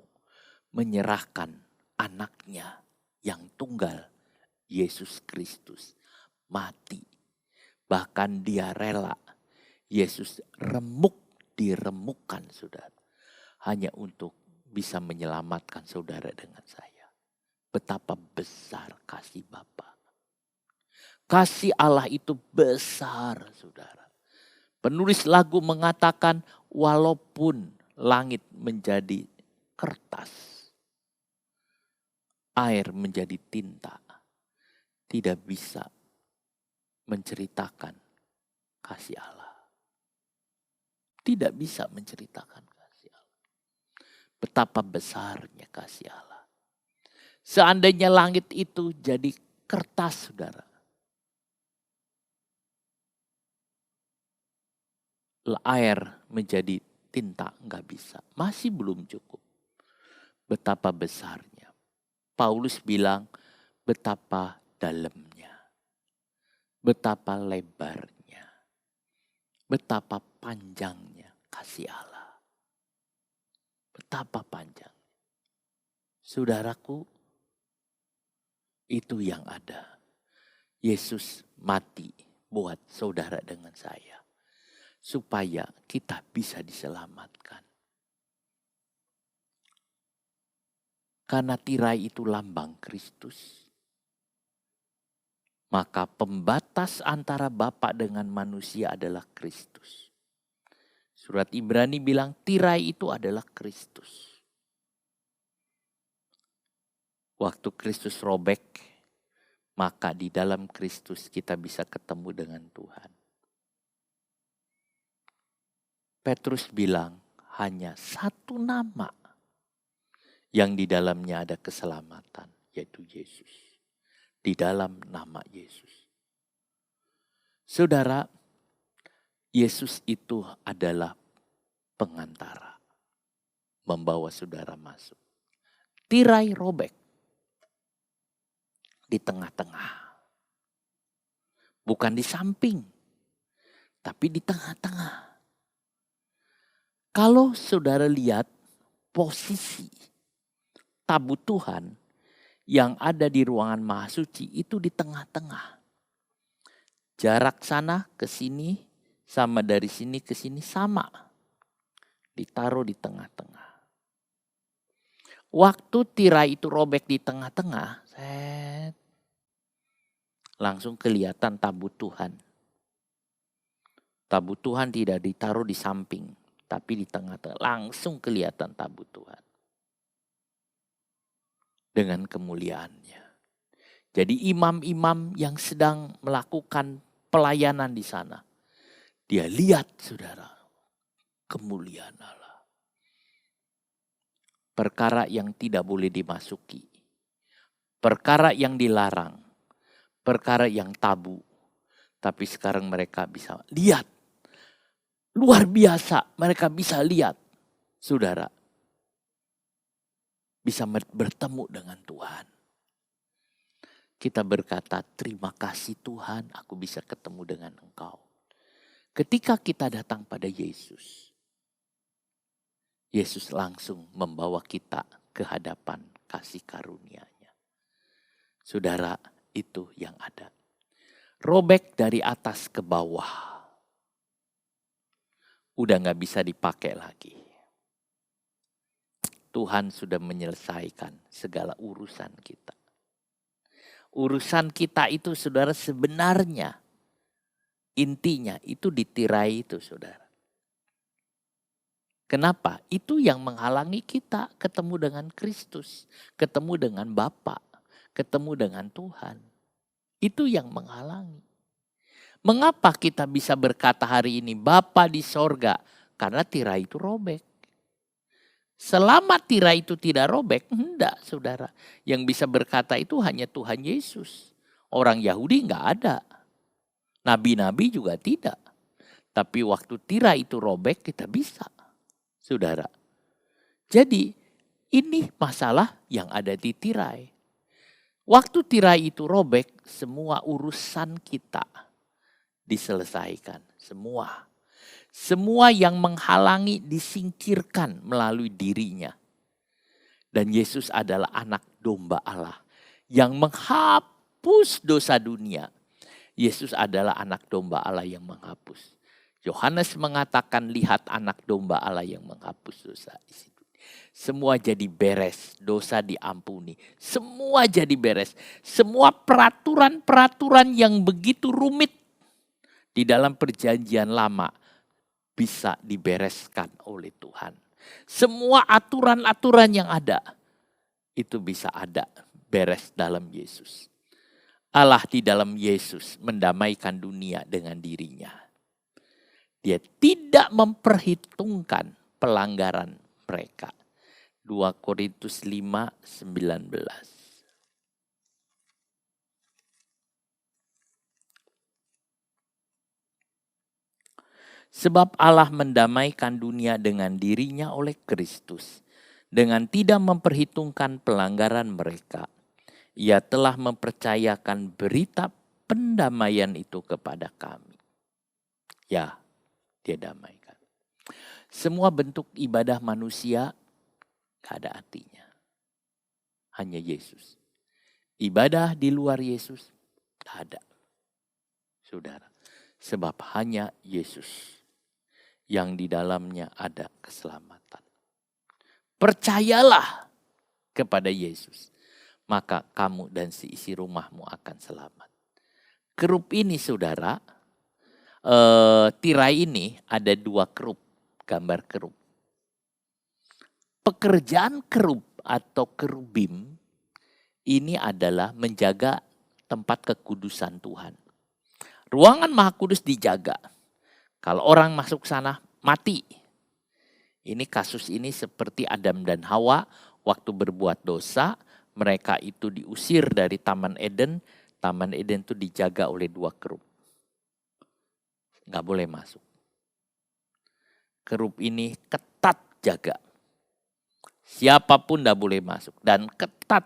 menyerahkan anaknya yang tunggal, Yesus Kristus, mati. Bahkan dia rela, Yesus diremukkan saudara. Hanya untuk bisa menyelamatkan saudara dengan saya. Betapa besar kasih Bapa. Kasih Allah itu besar saudara. Penulis lagu mengatakan walaupun langit menjadi kertas. Air menjadi tinta. Tidak bisa menceritakan kasih Allah. Tidak bisa menceritakan kasih Allah. Betapa besarnya kasih Allah. Seandainya langit itu jadi kertas, saudara. Air menjadi tinta, nggak bisa. Masih belum cukup. Betapa besarnya. Paulus bilang, betapa dalamnya. Betapa lebarnya. Betapa panjangnya kasih Allah. Betapa panjang. Saudaraku, itu yang ada. Yesus mati buat saudara dengan saya. Supaya kita bisa diselamatkan. Karena tirai itu lambang Kristus. Maka pembatas antara Bapa dengan manusia adalah Kristus. Surat Ibrani bilang tirai itu adalah Kristus. Waktu Kristus robek, maka di dalam Kristus kita bisa ketemu dengan Tuhan. Petrus bilang hanya satu nama yang di dalamnya ada keselamatan, yaitu Yesus. Di dalam nama Yesus. Saudara, Yesus itu adalah pengantara. Membawa saudara masuk. Tirai robek. Di tengah-tengah. Bukan di samping. Tapi di tengah-tengah. Kalau saudara lihat posisi tabut Tuhan yang ada di ruangan Maha Suci itu di tengah-tengah. Jarak sana ke sini sama dari sini ke sini sama. Ditaruh di tengah-tengah. Waktu tirai itu robek di tengah-tengah, langsung kelihatan tabut Tuhan. Tabut Tuhan tidak ditaruh di samping, tapi di tengah-tengah. Langsung kelihatan tabut Tuhan. Dengan kemuliaannya. Jadi imam-imam yang sedang melakukan pelayanan di sana. Dia lihat saudara, kemuliaan Allah. Perkara yang tidak boleh dimasuki. Perkara yang dilarang. Perkara yang tabu. Tapi sekarang mereka bisa lihat. Luar biasa mereka bisa lihat. Saudara. Bisa bertemu dengan Tuhan. Kita berkata, terima kasih Tuhan aku bisa ketemu dengan Engkau. Ketika kita datang pada Yesus. Yesus langsung membawa kita ke hadapan kasih karunia-Nya. Saudara, itu yang ada. Robek dari atas ke bawah. Udah gak bisa dipakai lagi. Tuhan sudah menyelesaikan segala urusan kita. Urusan kita itu saudara sebenarnya. Intinya itu di tirai itu saudara. Kenapa? Itu yang menghalangi kita ketemu dengan Kristus. Ketemu dengan Bapa. Ketemu dengan Tuhan. Itu yang menghalangi. Mengapa kita bisa berkata hari ini Bapa di sorga? Karena tirai itu robek. Selama tirai itu tidak robek, enggak saudara. Yang bisa berkata itu hanya Tuhan Yesus. Orang Yahudi enggak ada. Nabi-nabi juga tidak. Tapi waktu tirai itu robek kita bisa. Saudara. Jadi ini masalah yang ada di tirai. Waktu tirai itu robek, semua urusan kita diselesaikan. Semua. Semua yang menghalangi disingkirkan melalui dirinya. Dan Yesus adalah anak domba Allah yang menghapus dosa dunia. Yesus adalah anak domba Allah yang menghapus. Yohanes mengatakan lihat anak domba Allah yang menghapus dosa. Semua jadi beres, dosa diampuni. Semua jadi beres. Semua peraturan-peraturan yang begitu rumit di dalam perjanjian lama bisa dibereskan oleh Tuhan. Semua aturan-aturan yang ada itu bisa ada beres dalam Yesus. Allah di dalam Yesus mendamaikan dunia dengan dirinya. Dia tidak memperhitungkan pelanggaran mereka. 2 Korintus 5:19. Sebab Allah mendamaikan dunia dengan dirinya oleh Kristus, dengan tidak memperhitungkan pelanggaran mereka. Ia telah mempercayakan berita pendamaian itu kepada kami. Ya, dia damaikan. Semua bentuk ibadah manusia gak ada artinya. Hanya Yesus. Ibadah di luar Yesus gak ada. Saudara, sebab hanya Yesus yang di dalamnya ada keselamatan. Percayalah kepada Yesus, maka kamu dan seisi rumahmu akan selamat. Kerup ini saudara, tirai ini ada 2 kerup, gambar kerup. Pekerjaan kerup atau kerubim ini adalah menjaga tempat kekudusan Tuhan. Ruangan Maha Kudus dijaga. Kalau orang masuk sana mati. Ini kasus ini seperti Adam dan Hawa waktu berbuat dosa, mereka itu diusir dari Taman Eden. Taman Eden itu dijaga oleh 2 kerup. Nggak boleh masuk. Kerup ini ketat jaga. Siapapun nggak boleh masuk. Dan ketat,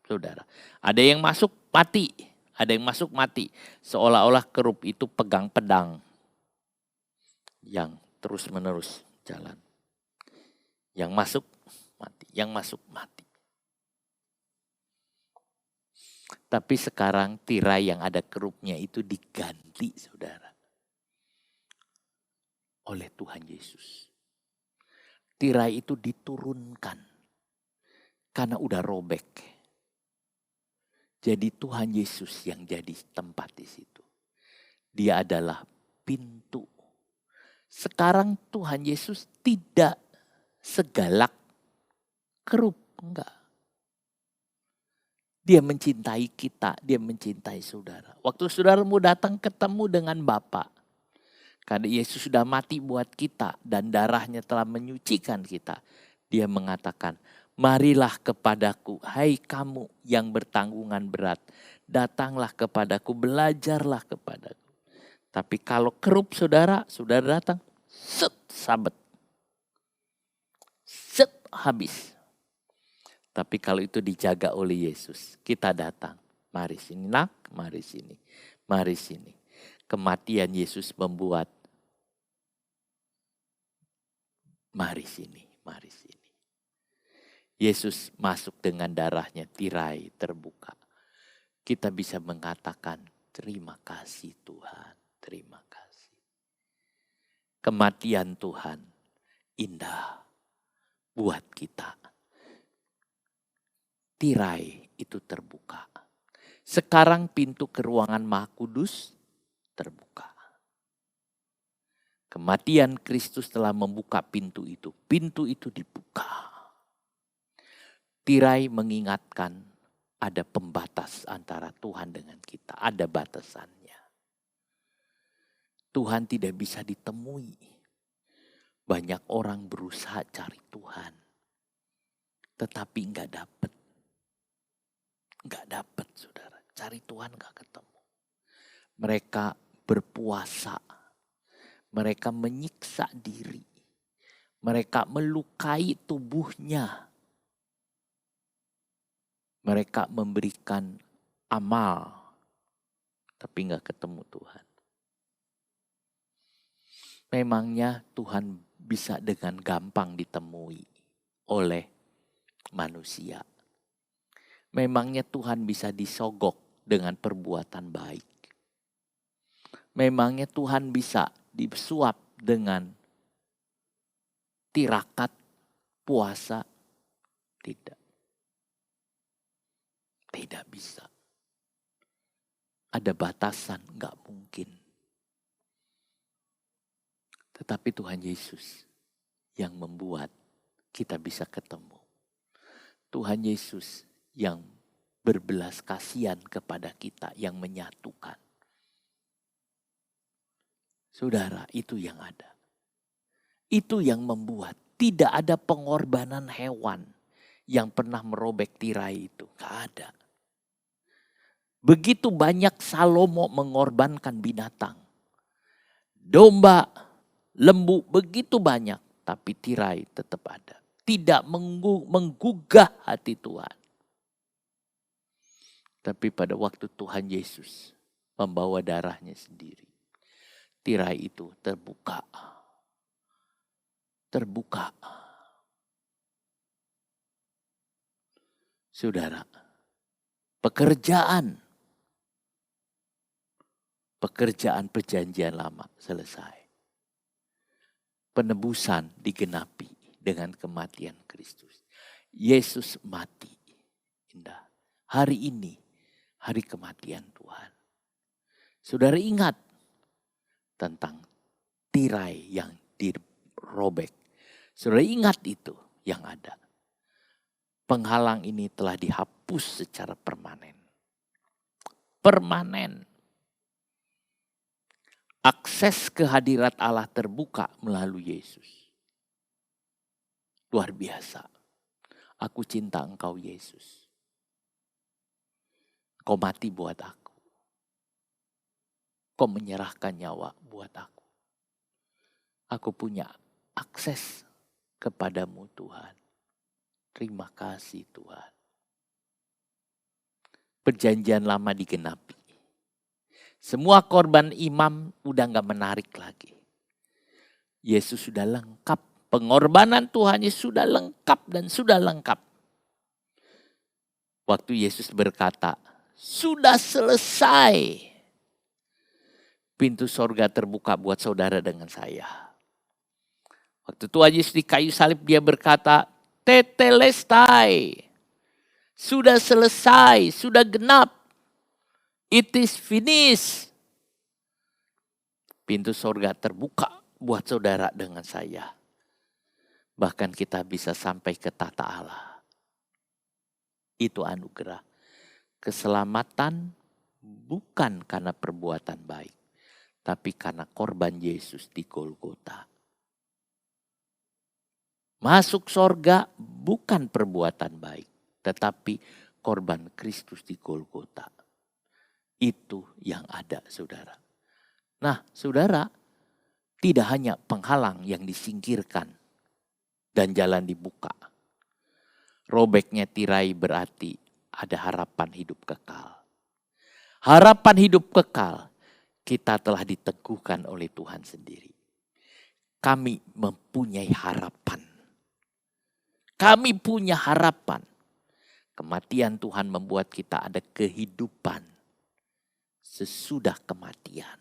saudara. Ada yang masuk mati. Ada yang masuk mati. Seolah-olah kerup itu pegang pedang. Yang terus menerus jalan. Yang masuk mati. Yang masuk mati. Tapi sekarang tirai yang ada kerupnya itu diganti, saudara, oleh Tuhan Yesus. Tirai itu diturunkan karena udah robek. Jadi Tuhan Yesus yang jadi tempat di situ. Dia adalah pintu. Sekarang Tuhan Yesus tidak segalak kerup, enggak. Dia mencintai kita, dia mencintai saudara. Waktu saudaramu datang ketemu dengan Bapa, karena Yesus sudah mati buat kita dan darahnya telah menyucikan kita. Dia mengatakan, marilah kepadaku, hai kamu yang bertanggungan berat. Datanglah kepadaku, belajarlah kepadaku. Tapi kalau kerup saudara datang, set, sabet. Set, habis. Tapi kalau itu dijaga oleh Yesus, kita datang. Mari sini nak, mari sini. Mari sini. Kematian Yesus membuat, mari sini, mari sini. Yesus masuk dengan darahnya, tirai terbuka. Kita bisa mengatakan, terima kasih Tuhan, terima kasih. Kematian Tuhan indah buat kita. Tirai itu terbuka. Sekarang pintu ke ruangan Maha Kudus terbuka. Kematian Kristus telah membuka pintu itu. Pintu itu dibuka. Tirai mengingatkan ada pembatas antara Tuhan dengan kita. Ada batasannya. Tuhan tidak bisa ditemui. Banyak orang berusaha cari Tuhan. Tetapi enggak dapat. Enggak dapat, saudara. Cari Tuhan enggak ketemu. Mereka berpuasa. Mereka menyiksa diri. Mereka melukai tubuhnya. Mereka memberikan amal. Tapi enggak ketemu Tuhan. Memangnya Tuhan bisa dengan gampang ditemui oleh manusia. Memangnya Tuhan bisa disogok dengan perbuatan baik. Memangnya Tuhan bisa disuap dengan tirakat puasa? Tidak. Tidak bisa. Ada batasan, enggak mungkin. Tetapi Tuhan Yesus yang membuat kita bisa ketemu. Tuhan Yesus yang berbelas kasihan kepada kita yang menyatukan. Saudara, itu yang ada. Itu yang membuat tidak ada pengorbanan hewan yang pernah merobek tirai itu. Gak ada. Begitu banyak Salomo mengorbankan binatang. Domba, lembu, begitu banyak. Tapi tirai tetap ada. Tidak menggugah hati Tuhan. Tapi pada waktu Tuhan Yesus membawa darahnya sendiri, tirai itu terbuka. Terbuka. Saudara, pekerjaan perjanjian lama selesai. Penebusan digenapi dengan kematian Kristus. Yesus mati. Indah. Hari ini, hari kematian Tuhan. Saudara ingat tentang tirai yang dirobek. Saudara ingat itu yang ada. Penghalang ini telah dihapus secara permanen. Permanen. Akses kehadirat Allah terbuka melalui Yesus. Luar biasa. Aku cinta Engkau Yesus. Kau mati buat aku. Kau menyerahkan nyawa buat aku. Aku punya akses kepadamu Tuhan. Terima kasih Tuhan. Perjanjian lama digenapi. Semua korban imam udah gak menarik lagi. Yesus sudah lengkap. Pengorbanan Tuhan Yesus sudah lengkap dan sudah lengkap. Waktu Yesus berkata, sudah selesai. Pintu sorga terbuka buat saudara dengan saya. Waktu Tuhan Yesus di kayu salib dia berkata, tetelestai. Sudah selesai, sudah genap. It is finished. Pintu sorga terbuka buat saudara dengan saya. Bahkan kita bisa sampai ke tata Allah. Itu anugerah. Keselamatan bukan karena perbuatan baik. Tapi karena korban Yesus di Golgota. Masuk sorga bukan perbuatan baik. Tetapi korban Kristus di Golgota. Itu yang ada saudara. Nah saudara, tidak hanya penghalang yang disingkirkan dan jalan dibuka. Robeknya tirai berarti ada harapan hidup kekal. Harapan hidup kekal kita telah diteguhkan oleh Tuhan sendiri. Kami mempunyai harapan. Kami punya harapan. Kematian Tuhan membuat kita ada kehidupan sesudah kematian.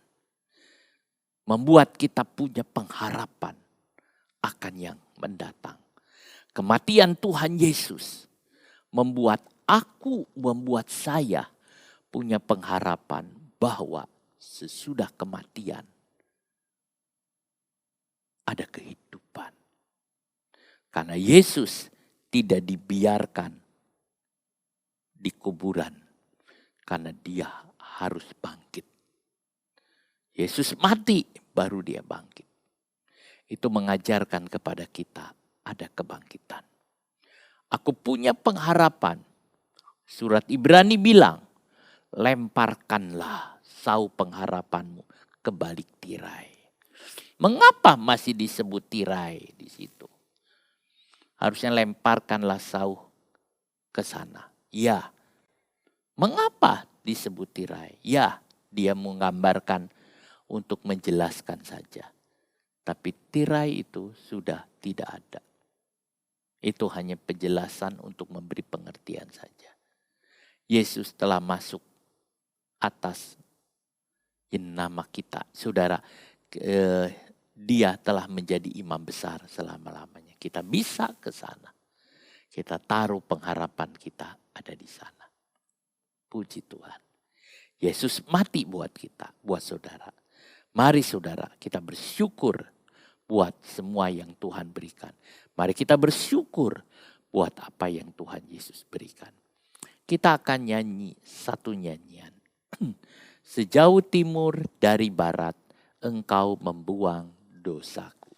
Membuat kita punya pengharapan akan yang mendatang. Kematian Tuhan Yesus membuat saya punya pengharapan bahwa sesudah kematian ada kehidupan. Karena Yesus tidak dibiarkan di kuburan karena dia harus bangkit. Yesus mati baru dia bangkit. Itu mengajarkan kepada kita ada kebangkitan. Aku punya pengharapan. Surat Ibrani bilang, lemparkanlah sau pengharapanmu ke balik tirai. Mengapa masih disebut tirai di situ? Harusnya lemparkanlah sau ke sana. Ya. Mengapa disebut tirai? Ya, dia menggambarkan untuk menjelaskan saja. Tapi tirai itu sudah tidak ada. Itu hanya penjelasan untuk memberi pengertian saja. Yesus telah masuk atas nama kita. Saudara, dia telah menjadi imam besar selama-lamanya. Kita bisa ke sana. Kita taruh pengharapan kita ada di sana. Puji Tuhan. Yesus mati buat kita, buat saudara. Mari saudara, kita bersyukur buat semua yang Tuhan berikan. Mari kita bersyukur buat apa yang Tuhan Yesus berikan. kita akan nyanyi satu nyanyian. Sejauh timur dari barat, Engkau membuang dosaku.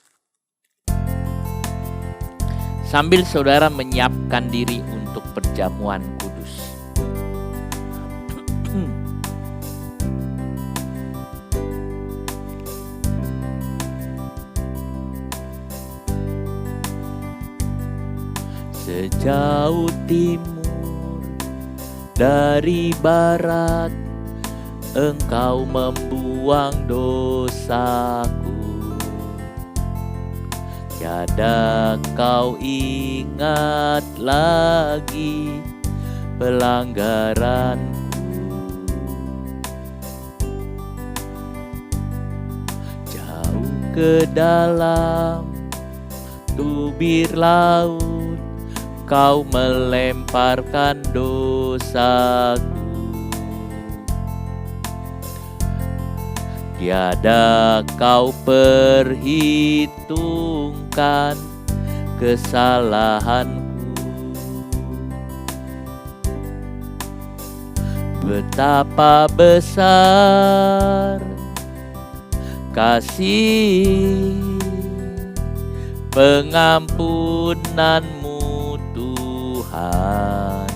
Sambil saudara menyiapkan diri untuk perjamuan kudus. Sejauh timur dari barat, Engkau membuang dosaku. Tiada kau ingat lagi pelanggaranku. Jauh ke dalam tubir laut, kau melemparkan dosaku. Tiada kau perhitungkan kesalahanku. Betapa besar kasih pengampunanmu Tuhan.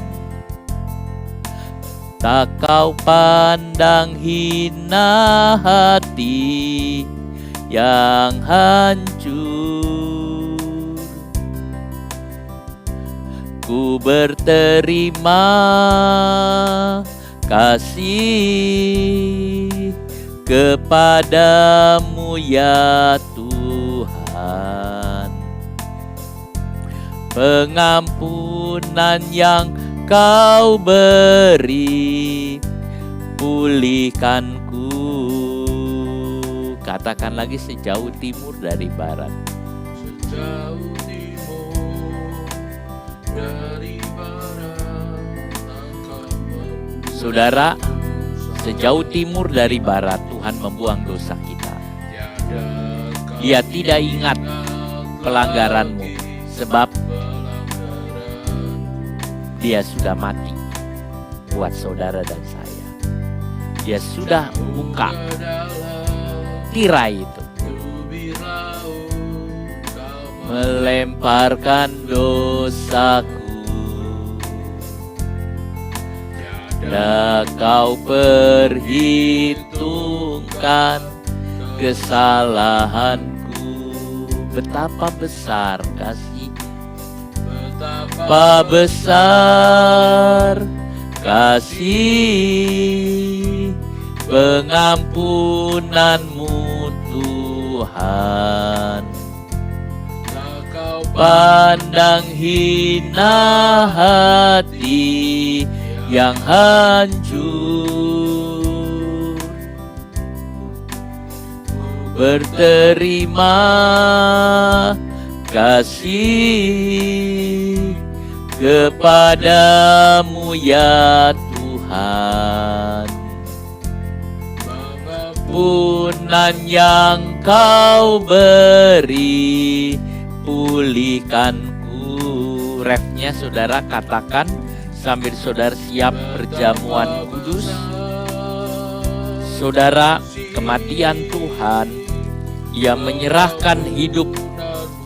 Tak kau pandang hina hati yang hancur. Ku berterima kasih kepadamu ya Tuhan. Pengampunan yang Kau beri, pulihkanku. Katakan lagi, sejauh timur dari barat. Sejauh timur dari barat, Engkau membuang Saudara, sejauh timur dari barat Tuhan membuang dosa kita. Dia tidak ingat pelanggaranmu, sebab Dia sudah mati buat saudara dan saya. Dia sudah buka tirai itu, melemparkan dosaku. Tiada kau perhitungkan kesalahanku. Betapa besar kasih, betapa besar kasih pengampunanmu Tuhan. Tak kau pandang hina hati yang hancur. Berterima kasih kepadamu ya Tuhan. Pengampunan yang kau beri, pulihkanku. Refnya saudara katakan sambil saudara siap perjamuan kudus. Saudara, kematian Tuhan, Ia menyerahkan hidup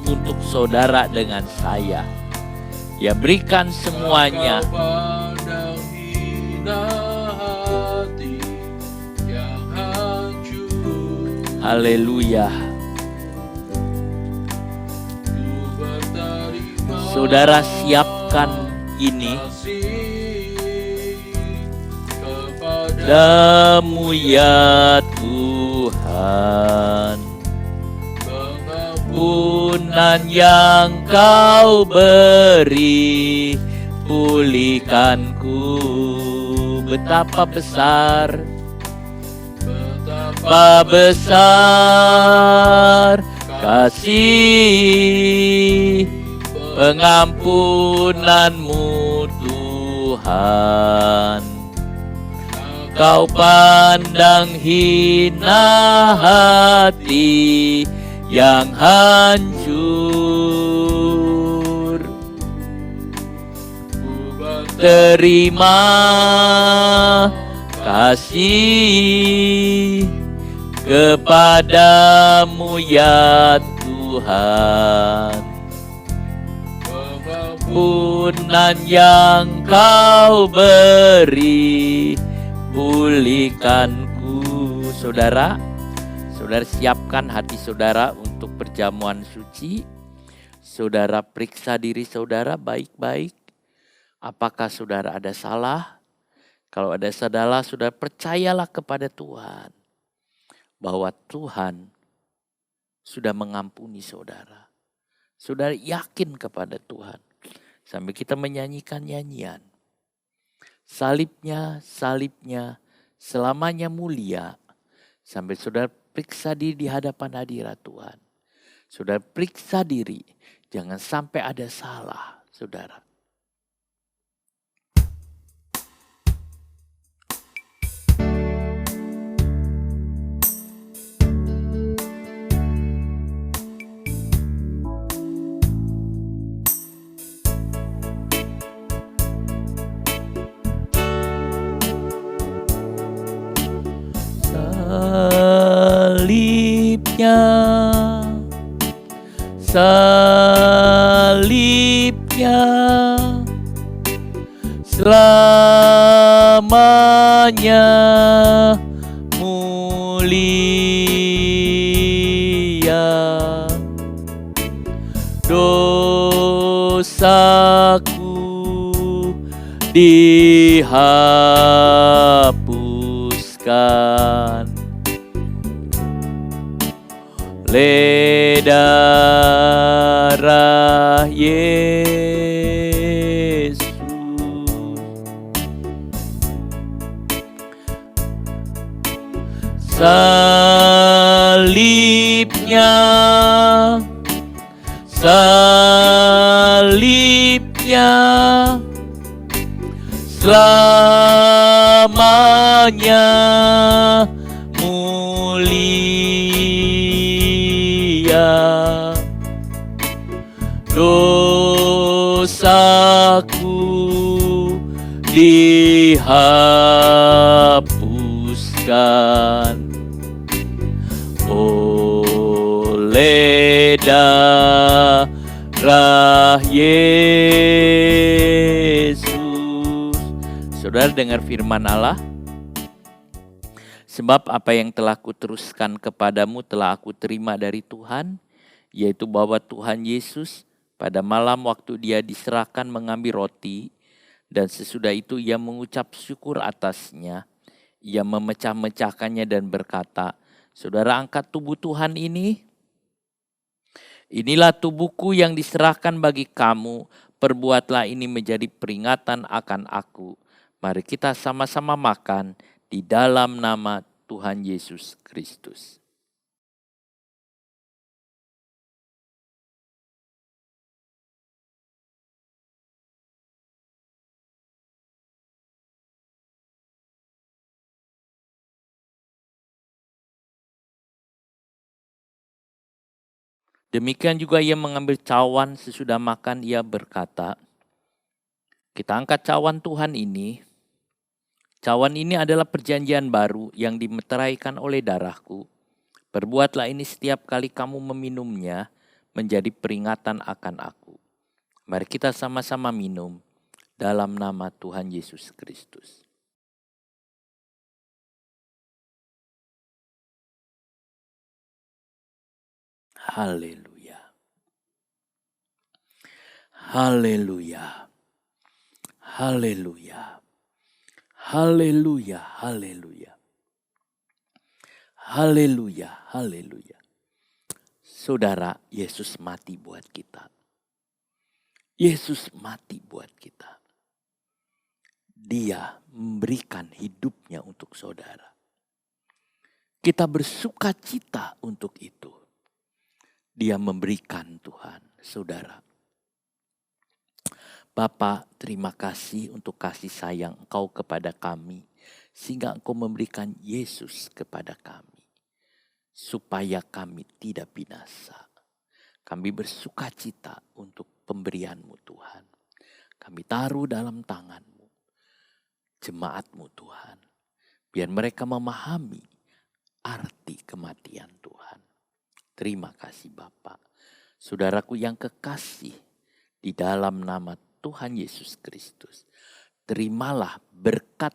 untuk saudara dengan saya. Ia berikan semuanya. Haleluya. Saudara siapkan ini. Kepadamu ya Tuhan. Pengampunan yang kau beri, pulihkanku. Betapa besar, betapa besar kasih pengampunanmu Tuhan. Kau pandang hina hati yang hancur. terima kasih kepadamu ya Tuhan. Pengampunan yang kau beri, pulihkanku. Saudara siapkan hati saudara untuk perjamuan suci. Saudara periksa diri saudara baik-baik. Apakah saudara ada salah? Kalau ada salah, saudara percayalah kepada Tuhan. Bahwa Tuhan sudah mengampuni saudara. Saudara yakin kepada Tuhan. Sambil kita menyanyikan nyanyian. Salibnya, selamanya mulia. Sambil saudara periksa diri di hadapan hadirat Tuhan. Saudara periksa diri. Jangan sampai ada salah, saudara. Salibnya selamanya mulia, dosaku dihapuskan. Darah Yesus, salibnya selamanya dosaku dihapuskan oleh darah Yesus. Saudara dengar firman Allah. Sebab apa yang telah kuteruskan kepadamu telah aku terima dari Tuhan, yaitu bahwa Tuhan Yesus pada malam waktu dia diserahkan mengambil roti, dan sesudah itu ia mengucap syukur atasnya. Ia memecah-mecahkannya dan berkata, saudara angkat tubuh Tuhan ini. Inilah tubuhku yang diserahkan bagi kamu. Perbuatlah ini menjadi peringatan akan aku. Mari kita sama-sama makan di dalam nama Tuhan Yesus Kristus. Demikian juga ia mengambil cawan sesudah makan, ia berkata, kita angkat cawan Tuhan ini. Cawan ini adalah perjanjian baru yang dimeteraikan oleh darahku. Perbuatlah ini setiap kali kamu meminumnya menjadi peringatan akan aku. Mari kita sama-sama minum dalam nama Tuhan Yesus Kristus. Haleluya. Haleluya. Haleluya. Haleluya. Haleluya. Haleluya. Haleluya. Saudara, Yesus mati buat kita. Yesus mati buat kita. Dia memberikan hidupnya untuk saudara. Kita bersuka cita untuk itu. Dia memberikan Tuhan, saudara. Bapa, terima kasih untuk kasih sayang Engkau kepada kami. Sehingga Engkau memberikan Yesus kepada kami. Supaya kami tidak binasa. Kami bersuka cita untuk pemberian-Mu Tuhan. Kami taruh dalam tangan-Mu. Jemaat-Mu Tuhan. Biar mereka memahami arti kematian Tuhan. Terima kasih Bapa. Saudaraku yang kekasih, di dalam nama Tuhan Yesus Kristus, terimalah berkat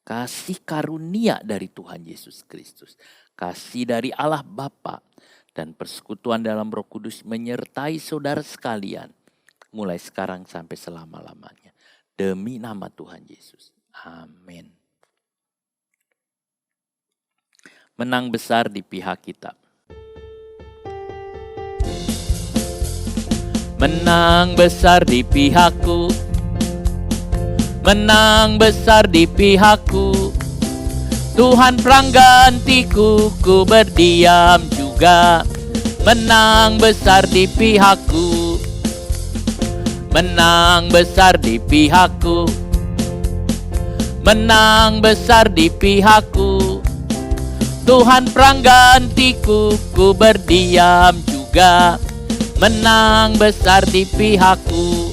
kasih karunia dari Tuhan Yesus Kristus. Kasih dari Allah Bapa dan persekutuan dalam Roh Kudus menyertai saudara sekalian. Mulai sekarang sampai selama-lamanya. Demi nama Tuhan Yesus. Amin. Menang besar di pihak kita. Menang besar di pihakku. Menang besar di pihakku. Tuhan peranggantiku, ku berdiam juga. Menang besar di pihakku. Menang besar di pihakku. Menang besar di pihakku. Tuhan peranggantiku, ku berdiam juga. Menang besar di pihakku.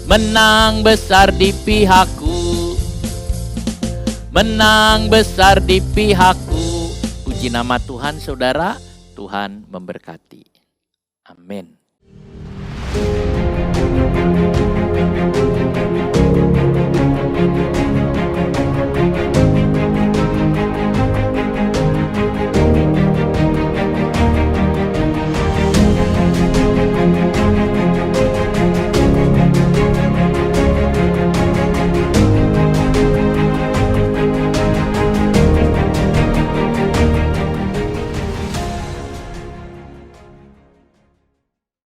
Menang besar di pihakku. Menang besar di pihakku. Puji nama Tuhan saudara. Tuhan memberkati. Amin.